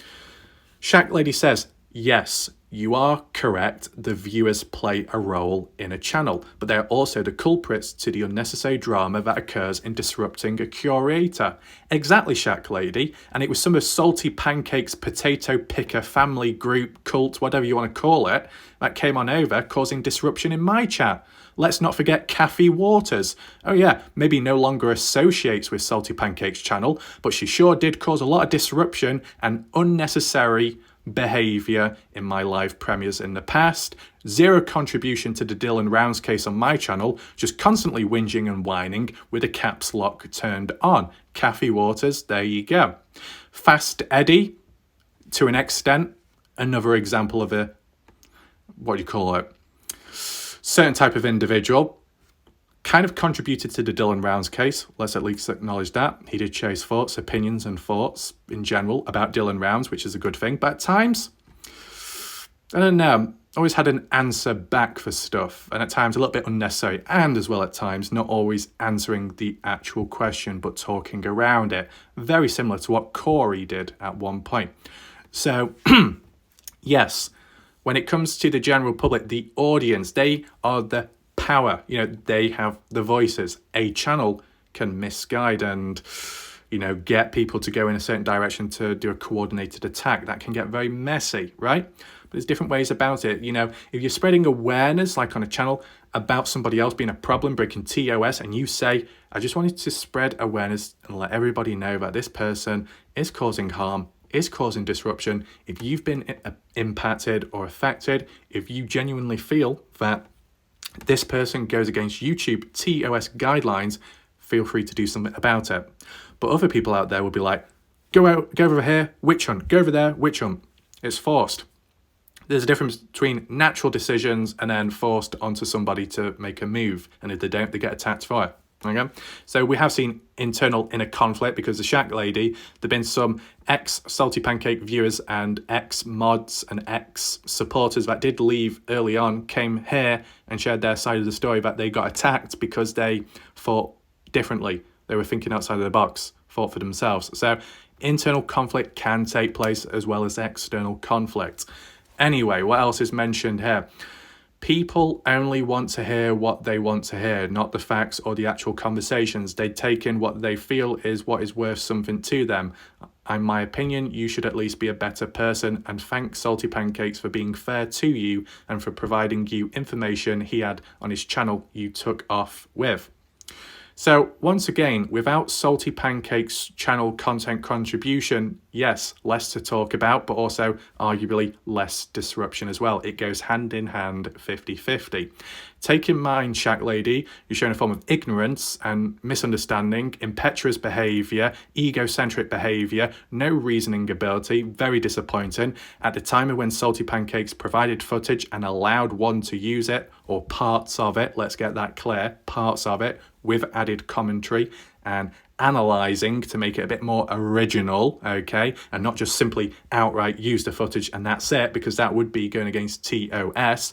Shaq Lady says, yes, you are correct. The viewers play a role in a channel, but they are also the culprits to the unnecessary drama that occurs in disrupting a curator. Exactly, Shaq Lady. And it was some of Salty Pancakes' potato picker family group, cult, whatever you want to call it, that came on over, causing disruption in my chat. Let's not forget Kathy Waters. Oh yeah, maybe no longer associates with Salty Pancakes' channel, but she sure did cause a lot of disruption and unnecessary behaviour in my live premieres in the past, zero contribution to the Dylan Rounds case on my channel, just constantly whinging and whining with a caps lock turned on. Kathy Waters, there you go. Fast Eddie, to an extent, another example of a, what do you call it, certain type of individual. Kind of contributed to the Dylan Rounds case. Let's at least acknowledge that. He did chase thoughts, opinions and thoughts in general about Dylan Rounds, which is a good thing. But at times, I don't know, always had an answer back for stuff. And at times a little bit unnecessary. And as well at times, not always answering the actual question, but talking around it. Very similar to what Corey did at one point. So, yes, when it comes to the general public, the audience, they are the power, they have the voices. A channel can misguide and, get people to go in a certain direction to do a coordinated attack. That can get very messy, right? But there's different ways about it. If you're spreading awareness, like on a channel, about somebody else being a problem, breaking TOS, and you say, I just wanted to spread awareness and let everybody know that this person is causing harm, is causing disruption. If you've been impacted or affected, if you genuinely feel that this person goes against YouTube TOS guidelines, feel free to do something about it. But other people out there will be like, go over here, witch hunt, go over there, witch hunt. It's forced. There's a difference between natural decisions and then forced onto somebody to make a move. And if they don't, they get attacked for it. Okay, so we have seen internal inner conflict because the Shaq lady, there've been some ex-Salty Pancake viewers and ex-mods and ex-supporters that did leave early on, came here and shared their side of the story that they got attacked because they thought differently. They were thinking outside of the box, thought for themselves. So internal conflict can take place as well as external conflict. Anyway, what else is mentioned here? People only want to hear what they want to hear, not the facts or the actual conversations. They take in what they feel is what is worth something to them. In my opinion, you should at least be a better person, and thank Salty Pancakes for being fair to you and for providing you information he had on his channel you took off with. So once again, without Salty Pancakes channel content contribution, yes, less to talk about, but also arguably less disruption as well. It goes hand in hand, 50-50. Take in mind, Shaq lady, you're showing a form of ignorance and misunderstanding, impetuous behaviour, egocentric behaviour, no reasoning ability, very disappointing. At the time of when Salty Pancakes provided footage and allowed one to use it, or parts of it, let's get that clear, parts of it, with added commentary and analysing to make it a bit more original, okay, and not just simply outright use the footage and that's it, because that would be going against TOS,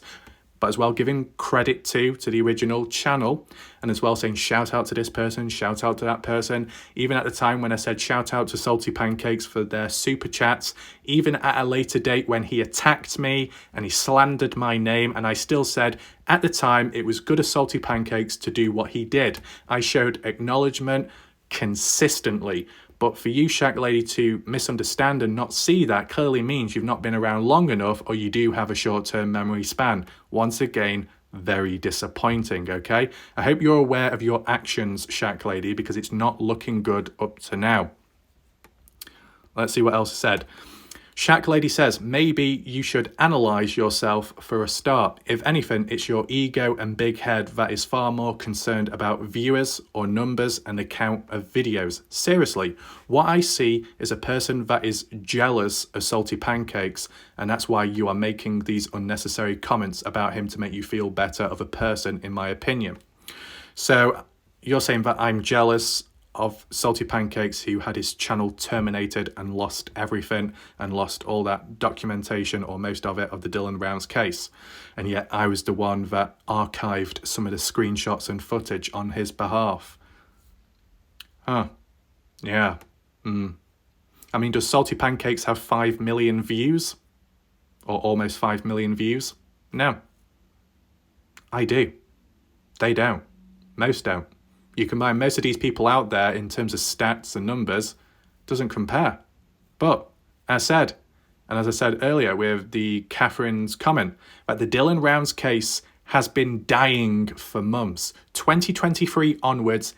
but as well giving credit to the original channel, and as well saying shout out to this person, shout out to that person. Even at the time when I said shout out to Salty Pancakes for their super chats, even at a later date when he attacked me and he slandered my name, and I still said at the time it was good of Salty Pancakes to do what he did. I showed acknowledgement consistently. But for you, Shaq lady, to misunderstand and not see that clearly means you've not been around long enough, or you do have a short-term memory span. Once again, very disappointing, okay? I hope you're aware of your actions, Shaq lady, because it's not looking good up to now. Let's see what else is said. Shaq lady says, maybe you should analyse yourself for a start. If anything, it's your ego and big head that is far more concerned about viewers or numbers and the count of videos. Seriously, what I see is a person that is jealous of Salty Pancakes, and that's why you are making these unnecessary comments about him to make you feel better of a person, in my opinion. So you're saying that I'm jealous of Salty Pancakes, who had his channel terminated and lost everything and lost all that documentation, or most of it, of the Dylan Rounds case. And yet I was the one that archived some of the screenshots and footage on his behalf. Huh. Yeah. I mean, does Salty Pancakes have 5 million views? Or almost 5 million views? No. I do. They don't. Most don't. You combine most of these people out there in terms of stats and numbers, doesn't compare. But as said, and as I said earlier with the Catherine's comment, that the Dylan Rounds case has been dying for months. 2023 onwards,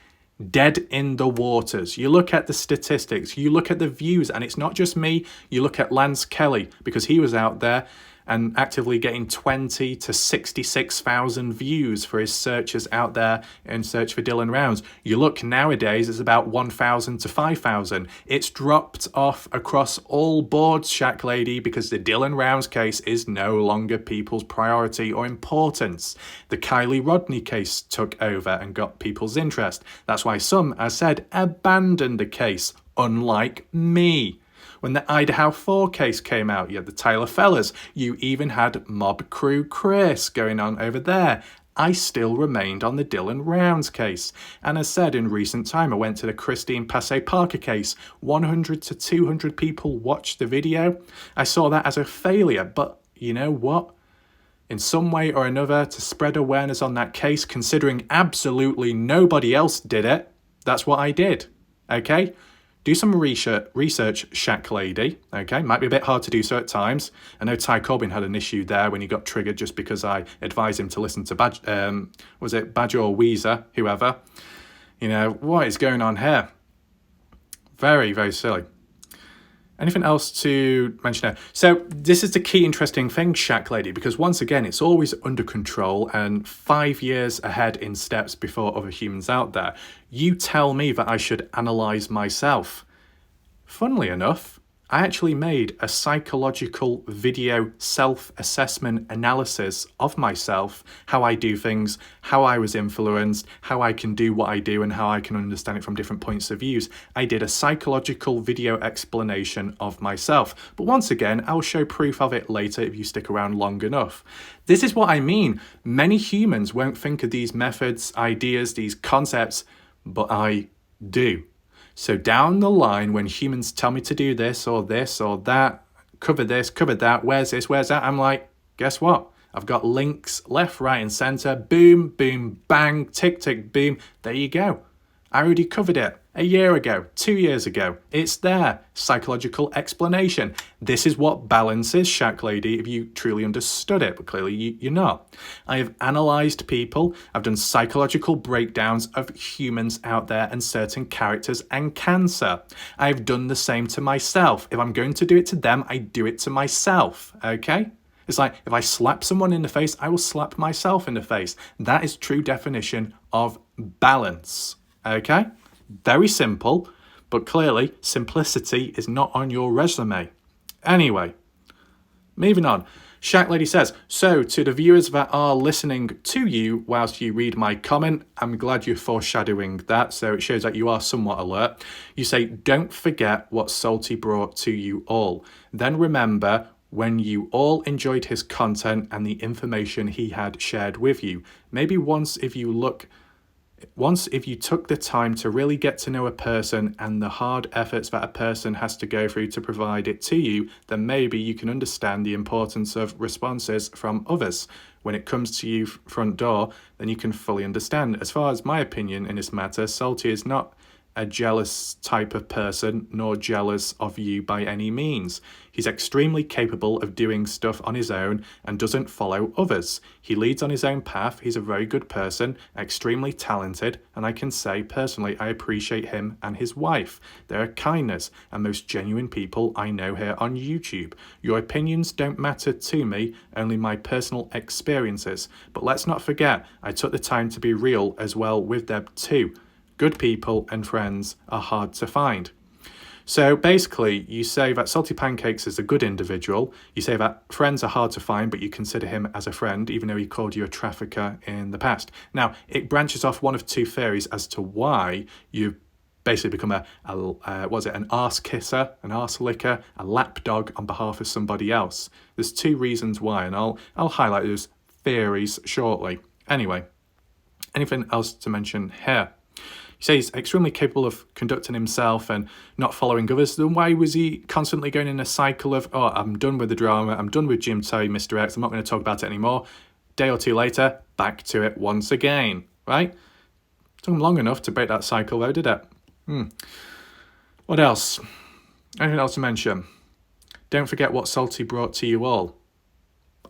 Dead in the waters. You look at the statistics, you look at the views, and it's not just me. You look at Lance Kelly, because he was out there and actively getting 20 to 66,000 views for his searches out there in search for Dylan Rounds. You look nowadays, it's about 1,000 to 5,000. It's dropped off across all boards, Shaq Lady, because the Dylan Rounds case is no longer people's priority or importance. The Kylie Rodney case took over and got people's interest. That's why some, as said, abandoned the case, unlike me. When the Idaho 4 case came out, you had the Tyler Fellas. You even had Mob Crew Chris going on over there. I still remained on the Dylan Rounds case. And as said, in recent time, I went to the Christine Passay Parker case. 100 to 200 people watched the video. I saw that as a failure, but you know what? In some way or another, to spread awareness on that case, considering absolutely nobody else did it, that's what I did, okay? Do some research, Shaq Lady, okay? Might be a bit hard to do so at times. I know Ty Corbin had an issue there when he got triggered just because I advised him to listen to Badger or Weezer, whoever. You know, what is going on here? Very, very silly. Anything else to mention there? So this is the key interesting thing, Shaq Lady, because once again, it's always under control and 5 years ahead in steps before other humans out there. You tell me that I should analyse myself. Funnily enough, I actually made a psychological video self-assessment analysis of myself, how I do things, how I was influenced, how I can do what I do, and how I can understand it from different points of views. I did a psychological video explanation of myself. But once again, I'll show proof of it later if you stick around long enough. This is what I mean. Many humans won't think of these methods, ideas, these concepts, but I do. So down the line, when humans tell me to do this or that, cover this, cover that, where's this, where's that, I'm like, guess what? I've got links left, right, and center. Boom, boom, bang, tick, tick, boom. There you go. I already covered it a year ago, 2 years ago. It's there. Psychological explanation. This is what balance is, Shaq Lady, if you truly understood it, but clearly you're not. I have analysed people. I've done psychological breakdowns of humans out there and certain characters and cancer. I've done the same to myself. If I'm going to do it to them, I do it to myself, okay? It's like, if I slap someone in the face, I will slap myself in the face. That is true definition of balance. Okay, very simple, but clearly simplicity is not on your resume. Anyway, moving on. Shaq Lady says, so to the viewers that are listening to you whilst you read my comment, I'm glad you're foreshadowing that, so it shows that you are somewhat alert. You say, don't forget what Salty brought to you all. Then remember when you all enjoyed his content and the information he had shared with you. Maybe once if you took the time to really get to know a person and the hard efforts that a person has to go through to provide it to you, then maybe you can understand the importance of responses from others. When it comes to you front door, then you can fully understand. As far as my opinion in this matter, Salty is not a jealous type of person, nor jealous of you by any means. He's extremely capable of doing stuff on his own and doesn't follow others. He leads on his own path. He's a very good person, extremely talented, and I can say personally I appreciate him and his wife. They're a kindness and most genuine people I know here on YouTube. Your opinions don't matter to me, only my personal experiences. But let's not forget, I took the time to be real as well with them too. Good people and friends are hard to find. So basically, you say that Salty Pancakes is a good individual. You say that friends are hard to find, but you consider him as a friend, even though he called you a trafficker in the past. Now, it branches off one of two theories as to why you've basically become an arse kisser, an arse licker, a lapdog on behalf of somebody else. There's two reasons why, and I'll highlight those theories shortly. Anyway, anything else to mention here? He says he's extremely capable of conducting himself and not following others. Then why was he constantly going in a cycle of, oh, I'm done with the drama, I'm done with Jim Tay, Mr. X, I'm not going to talk about it anymore. Day or two later, back to it once again, right? Took him long enough to break that cycle though, did it? What else? Anything else to mention? Don't forget what Salty brought to you all.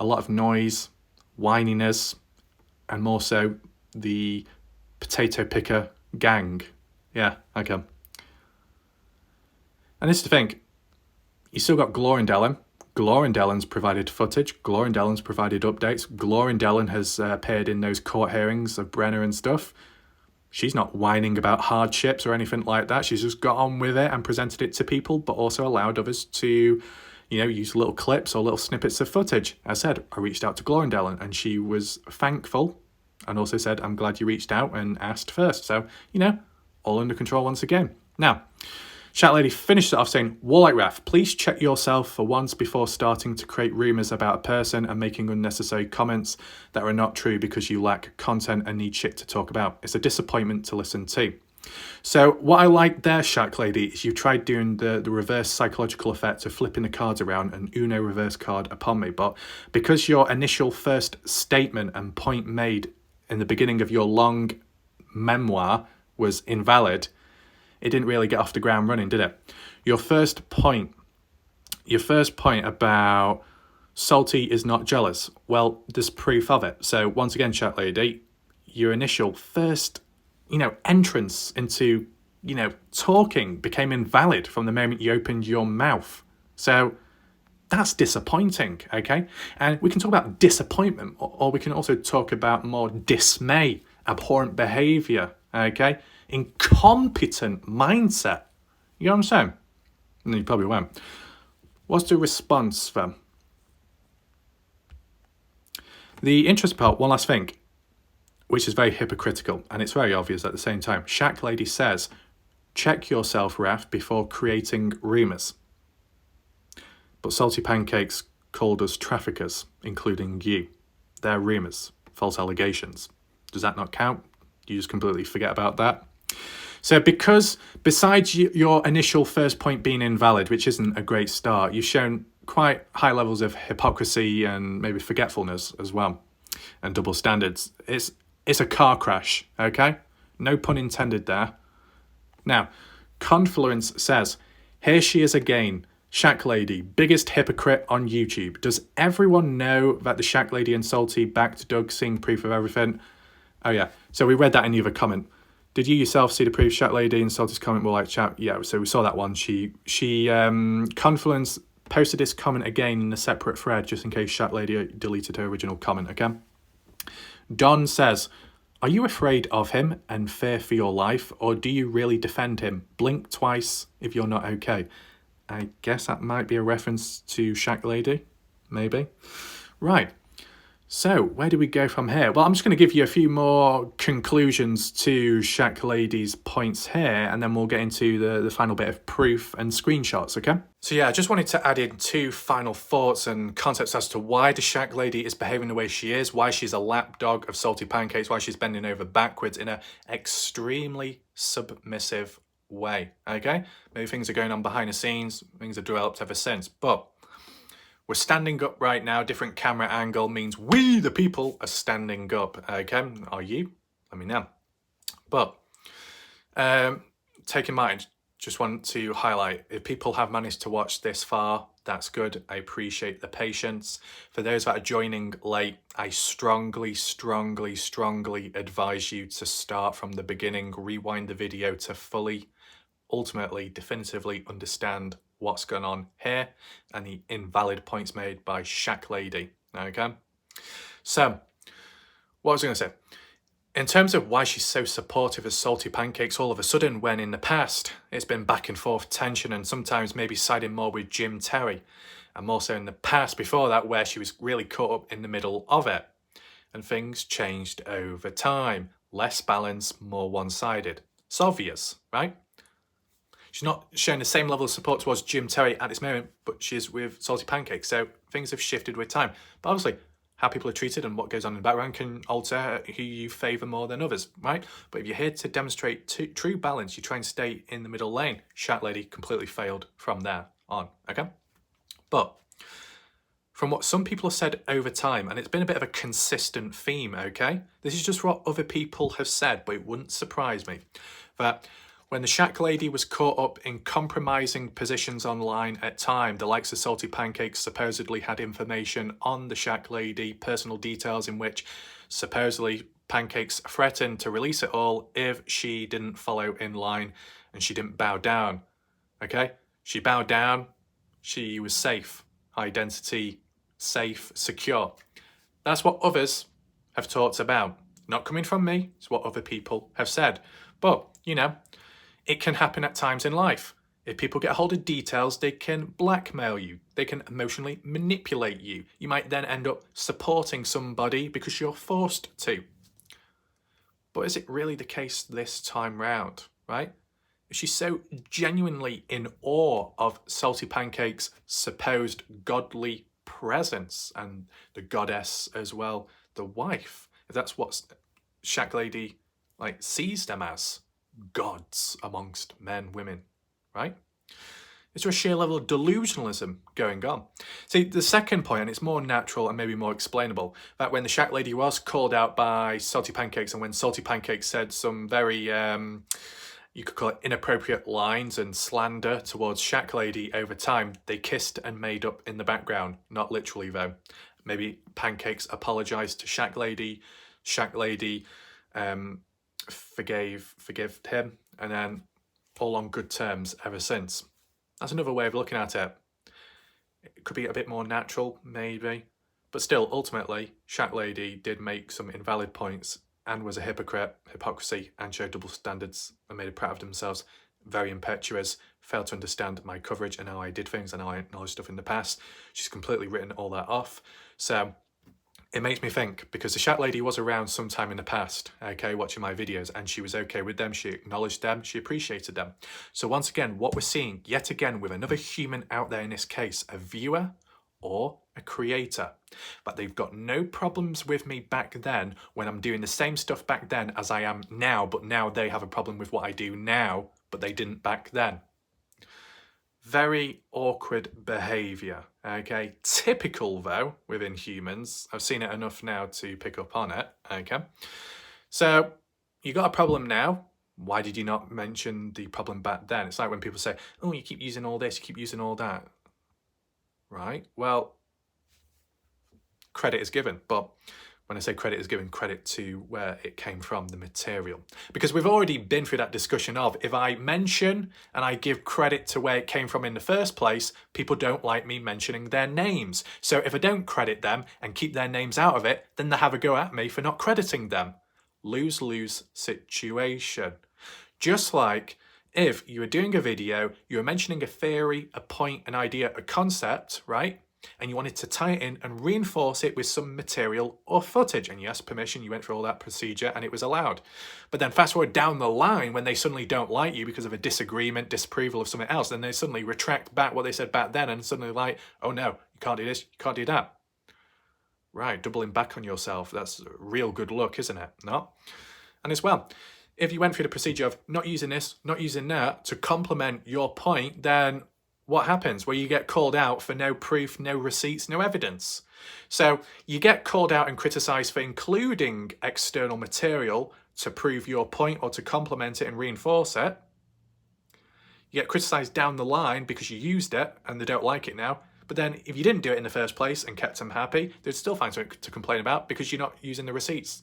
A lot of noise, whininess, and more so the potato picker gang, Yeah, I can. And this is the thing. You still got Glorindellen. Glorindellen's provided footage. Glorindellen's provided updates. Glorindellen has appeared in those court hearings of Brenner and stuff. She's not whining about hardships or anything like that. She's just got on with it and presented it to people, but also allowed others to, use little clips or little snippets of footage. As I said, I reached out to Glorindellen and she was thankful and also said, I'm glad you reached out and asked first. So, all under control once again. Now, Shaq Lady finished it off saying, WarLike Raf, please check yourself for once before starting to create rumours about a person and making unnecessary comments that are not true because you lack content and need shit to talk about. It's a disappointment to listen to. So what I like there, Shaq Lady, is you tried doing the reverse psychological effect of flipping the cards around and Uno reverse card upon me. But because your initial first statement and point made in the beginning of your long memoir was invalid, it didn't really get off the ground running, did it? Your first point about Salty is not jealous. Well, there's proof of it. So once again, Chat Lady, your initial first, entrance into, talking became invalid from the moment you opened your mouth. So that's disappointing, okay? And we can talk about disappointment, or we can also talk about more dismay, abhorrent behavior, okay? Incompetent mindset. You know what I'm saying? No, you probably won't. What's the response then? The interest part, one last thing, which is very hypocritical, and it's very obvious at the same time. Shaq Lady says, check yourself, Raf, before creating rumours. But Salty Pancakes called us traffickers, including you. They're rumours, false allegations. Does that not count? You just completely forget about that? So because besides your initial first point being invalid, which isn't a great start, you've shown quite high levels of hypocrisy and maybe forgetfulness as well, and double standards. It's a car crash, okay? No pun intended there. Now, Confluence says, here she is again, Shaq Lady, biggest hypocrite on YouTube. Does everyone know that the Shaq Lady and Salty backed Doug seeing proof of everything? Oh yeah, so we read that in the other comment. Did you yourself see the proof? Shaq Lady and Salty's comment were like, chat. Yeah, so we saw that one. She Confluence posted this comment again in a separate thread just in case Shaq Lady deleted her original comment again. Don says, are you afraid of him and fear for your life, or do you really defend him? Blink twice if you're not okay. I guess that might be a reference to Shaq Lady, maybe. Right. So, where do we go from here? Well, I'm just going to give you a few more conclusions to Shaq Lady's points here, and then we'll get into the final bit of proof and screenshots, okay? So yeah, I just wanted to add in two final thoughts and concepts as to why the Shaq Lady is behaving the way she is, why she's a lapdog of Salty Pancakes, why she's bending over backwards in an extremely submissive way, okay? Maybe things are going on behind the scenes, things have developed ever since, but we're standing up right now. Different camera angle means we, the people, are standing up. Okay, are you? Let me know. But take in mind, just want to highlight, if people have managed to watch this far, that's good. I appreciate the patience. For those that are joining late, I strongly, strongly, strongly advise you to start from the beginning, rewind the video to fully, ultimately, definitively understand what's going on here and the invalid points made by Shaq Lady. Okay, so what was I going to say? In terms of why she's so supportive of Salty Pancakes all of a sudden, when in the past it's been back and forth tension and sometimes maybe siding more with Jim Terry, and more so in the past before that where she was really caught up in the middle of it, and things changed over time. Less balance, more one-sided. It's obvious, right? She's not showing the same level of support towards Jim Terry at this moment, but she is with Salty Pancakes. So things have shifted with time. But obviously, how people are treated and what goes on in the background can alter who you favour more than others, right? But if you're here to demonstrate true balance, you try and stay in the middle lane. Shaq Lady completely failed from there on, okay? But from what some people have said over time, and it's been a bit of a consistent theme, okay? This is just what other people have said, but it wouldn't surprise me that When the Shaq lady was caught up in compromising positions online at time, the likes of Salty Pancakes supposedly had information on the Shaq lady, personal details in which supposedly Pancakes threatened to release it all if she didn't follow in line and she didn't bow down. Okay? She bowed down, she was safe, identity, safe, secure. That's what others have talked about. Not coming from me, it's what other people have said. But, you know, it can happen at times in life. If people get a hold of details, they can blackmail you. They can emotionally manipulate you. You might then end up supporting somebody because you're forced to. But is it really the case this time round, right? Is she so genuinely in awe of Salty Pancake's supposed godly presence and the goddess as well, the wife? If that's what Shaq Lady sees them as, gods amongst men, women, right? Is there a sheer level of delusionalism going on? See, the second point, and it's more natural and maybe more explainable, that when the Shaq Lady was called out by Salty Pancakes and when Salty Pancakes said some very, you could call it inappropriate lines and slander towards Shaq Lady over time, they kissed and made up in the background. Not literally though. Maybe Pancakes apologised to Shaq Lady forgave him, and then all on good terms ever since. That's another way of looking at it. It could be a bit more natural, maybe. But still, ultimately, Shaq Lady did make some invalid points and was a hypocrisy, and showed double standards and made a prat of themselves. Very impetuous, failed to understand my coverage and how I did things and how I acknowledged stuff in the past. She's completely written all that off. So it makes me think, because the Shaq Lady was around sometime in the past, okay, watching my videos, and she was okay with them, she acknowledged them, she appreciated them. So once again, what we're seeing, yet again, with another human out there in this case, a viewer or a creator, but they've got no problems with me back then when I'm doing the same stuff back then as I am now, but now they have a problem with what I do now, but they didn't back then. Very awkward behaviour, okay? Typical, though, within humans. I've seen it enough now to pick up on it, okay? So, you got a problem now. Why did you not mention the problem back then? It's like when people say, oh, you keep using all this, you keep using all that. Right? Well, credit is given, but when I say credit is given, credit to where it came from, the material. Because we've already been through that discussion of, if I mention and I give credit to where it came from in the first place, people don't like me mentioning their names. So if I don't credit them and keep their names out of it, then they have a go at me for not crediting them. Lose-lose situation. Just like if you were doing a video, you were mentioning a theory, a point, an idea, a concept, right? And you wanted to tie it in and reinforce it with some material or footage, and you asked permission, you went through all that procedure and it was allowed. But then fast forward down the line, when they suddenly don't like you because of a disagreement, disapproval of something else, then they suddenly retract back what they said back then and suddenly like, oh no, you can't do this, you can't do that. Right, doubling back on yourself, that's real good luck, isn't it? No? And as well, if you went through the procedure of not using this, not using that to complement your point, then what happens? Well, you get called out for no proof, no receipts, no evidence. So you get called out and criticised for including external material to prove your point or to complement it and reinforce it. You get criticised down the line because you used it and they don't like it now. But then if you didn't do it in the first place and kept them happy, they'd still find something to complain about because you're not using the receipts.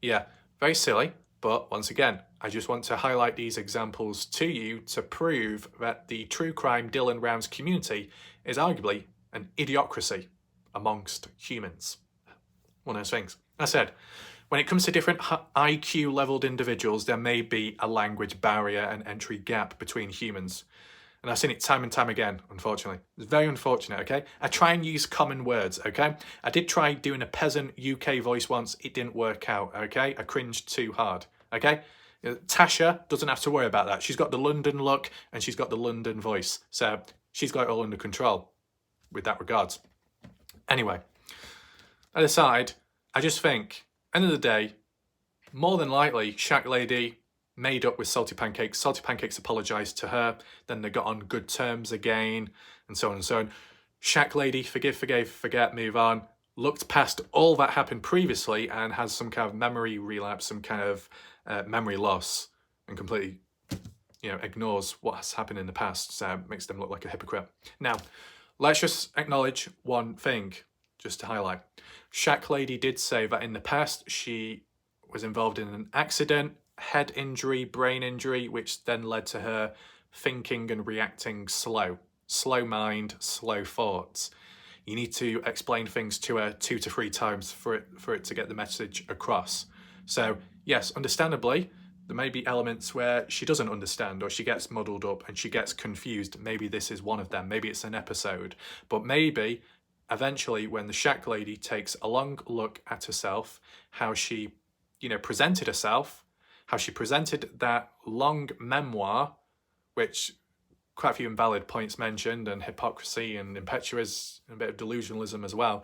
Yeah, very silly. But once again, I just want to highlight these examples to you to prove that the true crime Dylan Rounds community is arguably an idiocracy amongst humans. One of those things. I said, when it comes to different IQ leveled individuals, there may be a language barrier and entry gap between humans. And I've seen it time and time again, unfortunately. It's very unfortunate, okay? I try and use common words, okay? I did try doing a peasant UK voice once. It didn't work out, okay? I cringed too hard, okay? Tasha doesn't have to worry about that. She's got the London look and she's got the London voice. So she's got it all under control with that regards. Anyway, that aside, I just think, end of the day, more than likely, Shaq Lady made up with Salty Pancakes. Salty Pancakes apologised to her. Then they got on good terms again, and so on and so on. Shaq Lady, forgive, forget, move on. Looked past all that happened previously and has some kind of memory relapse, some kind of memory loss, and completely ignores what has happened in the past, so it makes them look like a hypocrite. Now, let's just acknowledge one thing, just to highlight. Shaq Lady did say that in the past she was involved in an accident, head injury, brain injury, which then led to her thinking and reacting slow mind, slow thoughts. You need to explain things to her 2 to 3 times for it to get the message across. So yes, understandably, there may be elements where she doesn't understand or she gets muddled up and she gets confused. Maybe this is one of them. Maybe it's an episode. But maybe eventually when the Shaq Lady takes a long look at herself, how she, presented herself, how she presented that long memoir, which quite a few invalid points mentioned, and hypocrisy and impetuous and a bit of delusionalism as well.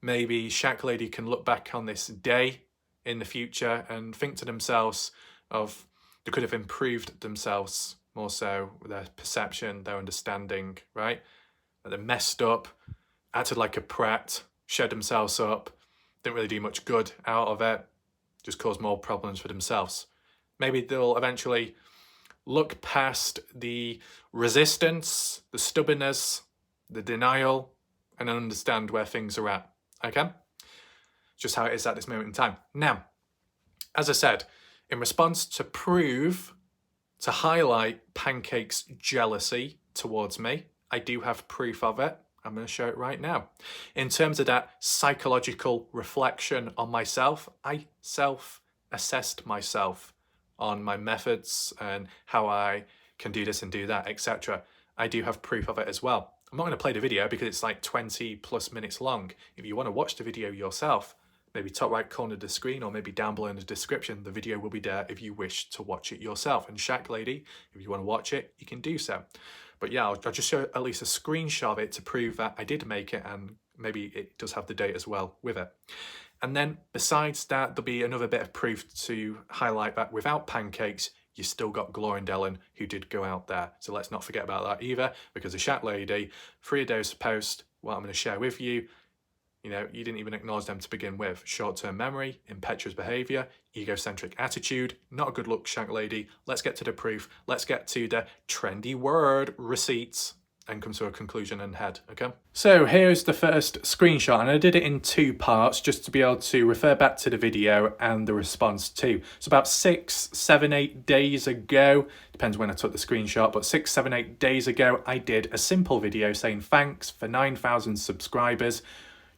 Maybe Shaq Lady can look back on this day in the future and think to themselves of they could have improved themselves more so with their perception, their understanding, right? They messed up, acted like a prat, showed themselves up, didn't really do much good out of it, just caused more problems for themselves. Maybe they'll eventually look past the resistance, the stubbornness, the denial, and understand where things are at, okay? Just how it is at this moment in time. Now, as I said, in response to highlight Pancake's jealousy towards me, I do have proof of it. I'm going to show it right now. In terms of that psychological reflection on myself, I self-assessed myself on my methods and how I can do this and do that, etc. I do have proof of it as well. I'm not going to play the video because it's like 20 plus minutes long. If you want to watch the video yourself, maybe top right corner of the screen or maybe down below in the description, the video will be there if you wish to watch it yourself. And Shaq Lady, if you want to watch it, you can do so. But yeah, I'll just show at least a screenshot of it to prove that I did make it, and maybe it does have the date as well with it. And then besides that, there'll be another bit of proof to highlight that without Pancakes, you still got Glorindellen, who did go out there. So let's not forget about that either, because the Shaq Lady, 3 days post, what I'm going to share with you, you didn't even acknowledge them to begin with. Short-term memory, impetuous behaviour, egocentric attitude, not a good look, Shaq Lady. Let's get to the proof. Let's get to the trendy word, receipts, and come to a conclusion and head, okay? So here's the first screenshot, and I did it in 2 parts just to be able to refer back to the video and the response too. So about 6, 7, 8 days ago, depends when I took the screenshot, but 6, 7, 8 days ago, I did a simple video saying thanks for 9,000 subscribers,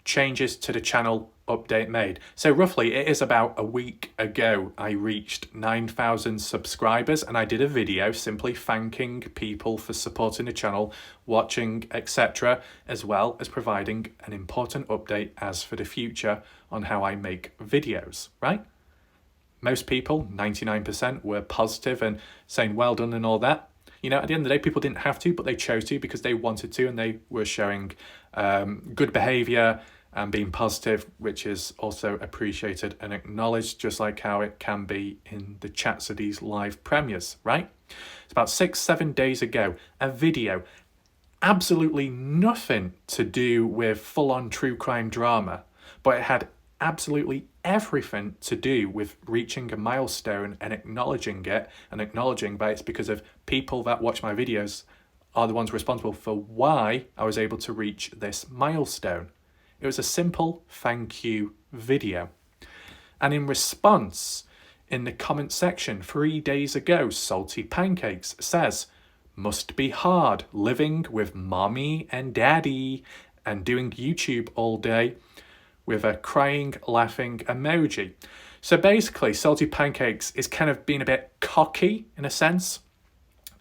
changes to the channel, update made. So roughly it is about a week ago I reached 9,000 subscribers, and I did a video simply thanking people for supporting the channel, watching, etc., as well as providing an important update as for the future on how I make videos, right? Most people, 99%, were positive and saying well done and all that. At the end of the day, people didn't have to, but they chose to because they wanted to, and they were showing good behaviour and being positive, which is also appreciated and acknowledged, just like how it can be in the chats of these live premieres, right? It's about 6, 7 days ago, a video, absolutely nothing to do with full-on true crime drama, but it had absolutely everything to do with reaching a milestone and acknowledging it, and acknowledging that it's because of people that watch my videos are the ones responsible for why I was able to reach this milestone. It was a simple thank you video. And in response, in the comment section 3 days ago, Salty Pancakes says, must be hard living with mommy and daddy and doing YouTube all day, with a crying, laughing emoji. So basically, Salty Pancakes is kind of being a bit cocky in a sense,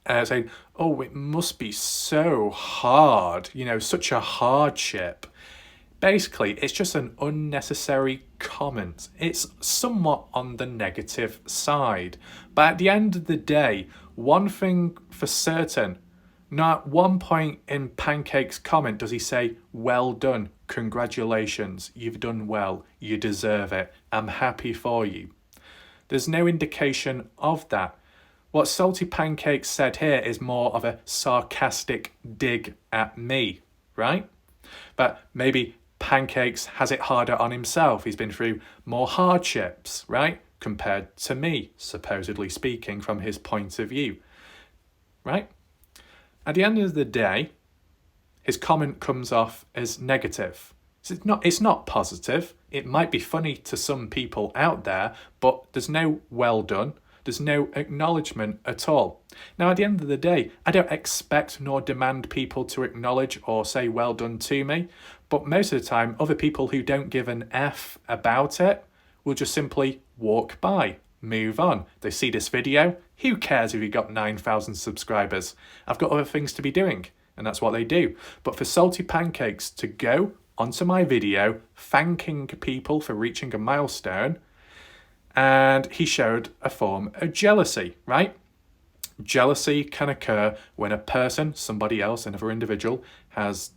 saying, oh, it must be so hard, such a hardship. Basically, it's just an unnecessary comment. It's somewhat on the negative side. But at the end of the day, one thing for certain, not at one point in Pancake's comment does he say, well done, congratulations, you've done well, you deserve it, I'm happy for you. There's no indication of that. What Salty Pancakes said here is more of a sarcastic dig at me, right? But maybe Pancakes has it harder on himself. He's been through more hardships, right? Compared to me, supposedly speaking from his point of view. right? At the end of the day, his comment comes off as negative. So it's not positive. It might be funny to some people out there, but there's no well done. There's no acknowledgement at all. Now, at the end of the day, I don't expect nor demand people to acknowledge or say well done to me, but most of the time, other people who don't give an F about it will just simply walk by, move on. They see this video, who cares if you got 9,000 subscribers? I've got other things to be doing, and that's what they do. But for Salty Pancakes to go onto my video thanking people for reaching a milestone, and he showed a form of jealousy, right? Jealousy can occur when a person, somebody else, another individual, has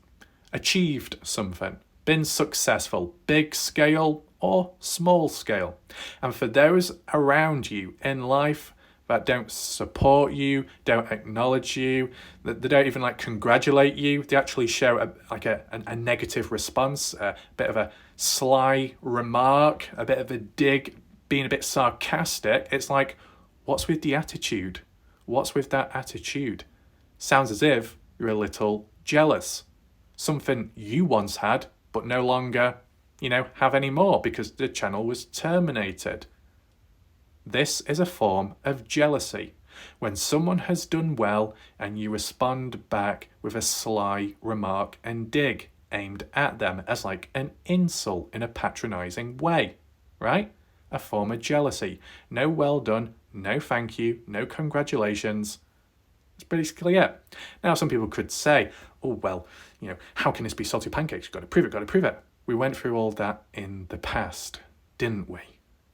achieved something, been successful, big scale or small scale. And for those around you in life that don't support you, don't acknowledge you, that they don't even congratulate you, they actually show a negative response, a bit of a sly remark, a bit of a dig, being a bit sarcastic. It's like, what's with the attitude? What's with that attitude? Sounds as if you're a little jealous. Something you once had, but no longer, have any more because the channel was terminated. This is a form of jealousy. When someone has done well and you respond back with a sly remark and dig aimed at them as an insult in a patronizing way, right? A form of jealousy. No well done, no thank you, no congratulations. That's basically it. Now, some people could say, oh, well, how can this be Salty Pancakes? Got to prove it. We went through all that in the past, didn't we?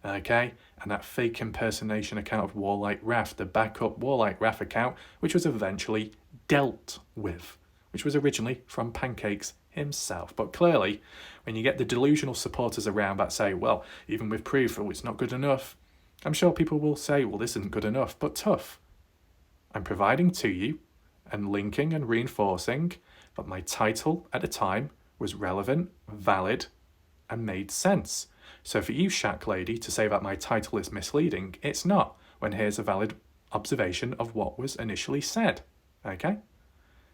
Okay? And that fake impersonation account of WarLike Raf, the backup WarLike Raf account, which was eventually dealt with, which was originally from Pancakes himself. But clearly, when you get the delusional supporters around that say, well, even with proof, it's not good enough, I'm sure people will say, well, this isn't good enough, but tough. I'm providing to you and linking and reinforcing that my title at the time was relevant, valid, and made sense. So for you, Shaq lady, to say that my title is misleading, it's not, when here's a valid observation of what was initially said, okay?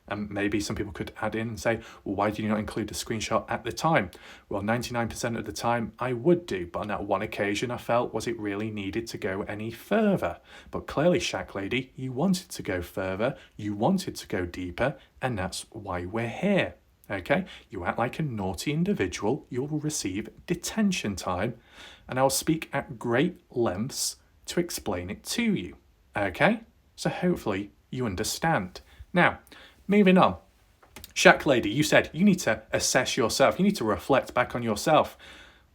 And maybe some people could add in and say, well, why did you not include the screenshot at the time? Well, 99% of the time I would do, but on that one occasion I felt, was it really needed to go any further? But clearly, Shaq lady, you wanted to go further, you wanted to go deeper, and that's why we're here, okay? You act like a naughty individual, you'll receive detention time, and I'll speak at great lengths to explain it to you, okay? So hopefully you understand. Now, moving on. Shaq lady, you said you need to assess yourself. You need to reflect back on yourself.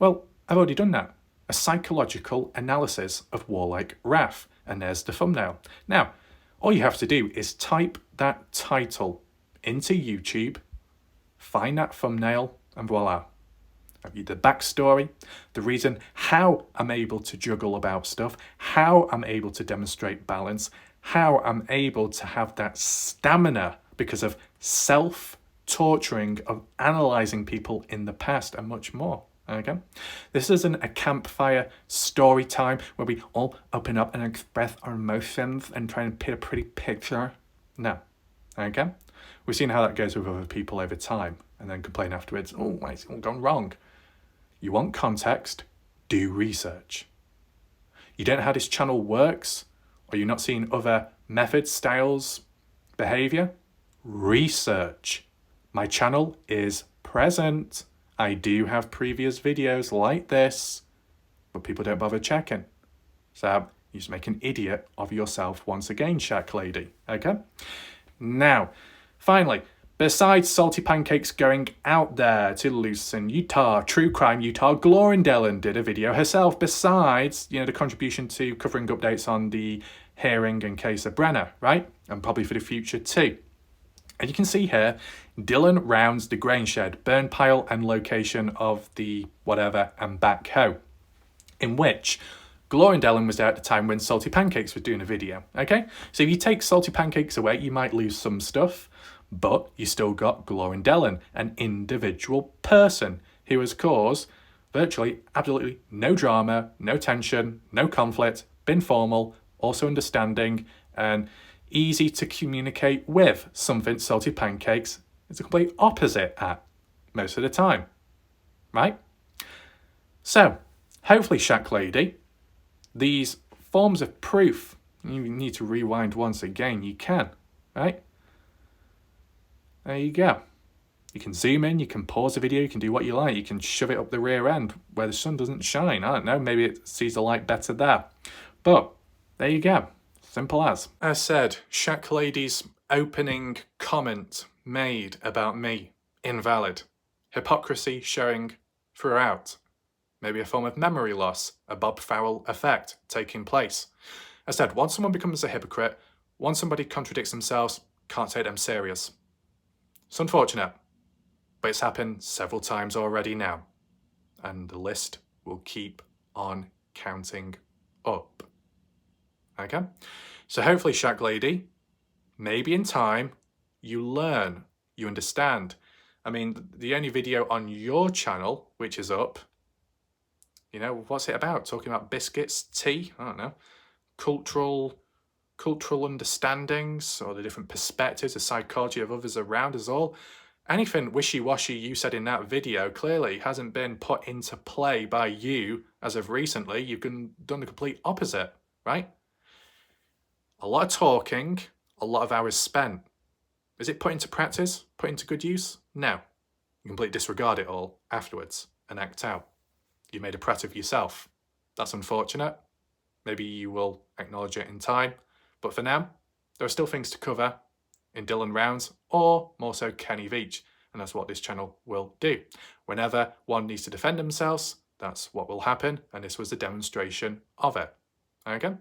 Well, I've already done that. A psychological analysis of WarLike Raf. And there's the thumbnail. Now, all you have to do is type that title into YouTube, find that thumbnail, and voila. The backstory, the reason how I'm able to juggle about stuff, how I'm able to demonstrate balance, how I'm able to have that stamina because of self-torturing, of analysing people in the past and much more, okay? This isn't a campfire story time where we all open up and express our emotions and try and paint a pretty picture. No, okay? We've seen how that goes with other people over time and then complain afterwards, oh, it's all gone wrong. You want context, do research. You don't know how this channel works, or you're not seeing other methods, styles, behaviour, research. My channel is present. I do have previous videos like this, but people don't bother checking. So you just make an idiot of yourself once again, Shaq lady, okay? Now, finally, besides Salty Pancakes going out there to loosen Utah, True Crime Utah, Glorindellen did a video herself, besides, the contribution to covering updates on the hearing and case of Brenner, right? And probably for the future too. And you can see here, Dylan rounds the grain shed, burn pile and location of the whatever and backhoe, in which Glorindellen was there at the time when Salty Pancakes was doing a video, okay? So if you take Salty Pancakes away, you might lose some stuff, but you still got Glorindellen, an individual person who has caused virtually absolutely no drama, no tension, no conflict, been formal, also understanding, and easy to communicate with. Something salty pancakes is the complete opposite at most of the time, right? So, hopefully, Shaq Lady, these forms of proof, you need to rewind once again, you can, right? There you go. You can zoom in, you can pause the video, you can do what you like, you can shove it up the rear end where the sun doesn't shine. I don't know, maybe it sees the light better there. But there you go, simple as. As said, Shaq Lady's opening comment made about me, invalid. Hypocrisy showing throughout. Maybe a form of memory loss, a Bob Farrell effect taking place. As said, once someone becomes a hypocrite, once somebody contradicts themselves, can't take them serious. It's unfortunate, but it's happened several times already now, and the list will keep on counting up. Okay? So hopefully, Shaq Lady, maybe in time, you learn, you understand. I mean, the only video on your channel, which is up, you know, what's it about? Talking about biscuits, tea, I don't know, cultural understandings, or the different perspectives, the psychology of others around us all. Anything wishy-washy you said in that video clearly hasn't been put into play by you as of recently. You've done the complete opposite, right? A lot of talking, a lot of hours spent. Is it put into practice, put into good use? No. You completely disregard it all afterwards and act out. You made a prat of yourself. That's unfortunate. Maybe you will acknowledge it in time. But for now, there are still things to cover in Dylan Rounds, or more so Kenny Veach. And that's what this channel will do. Whenever one needs to defend themselves, that's what will happen. And this was a demonstration of it. Okay?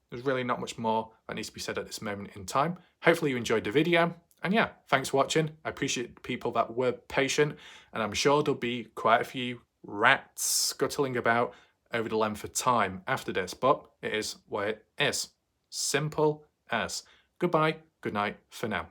There's really not much more that needs to be said at this moment in time. Hopefully you enjoyed the video. And yeah, thanks for watching. I appreciate the people that were patient. And I'm sure there'll be quite a few rats scuttling about over the length of time after this. But it is what it is. Simple as. Goodbye, good night for now.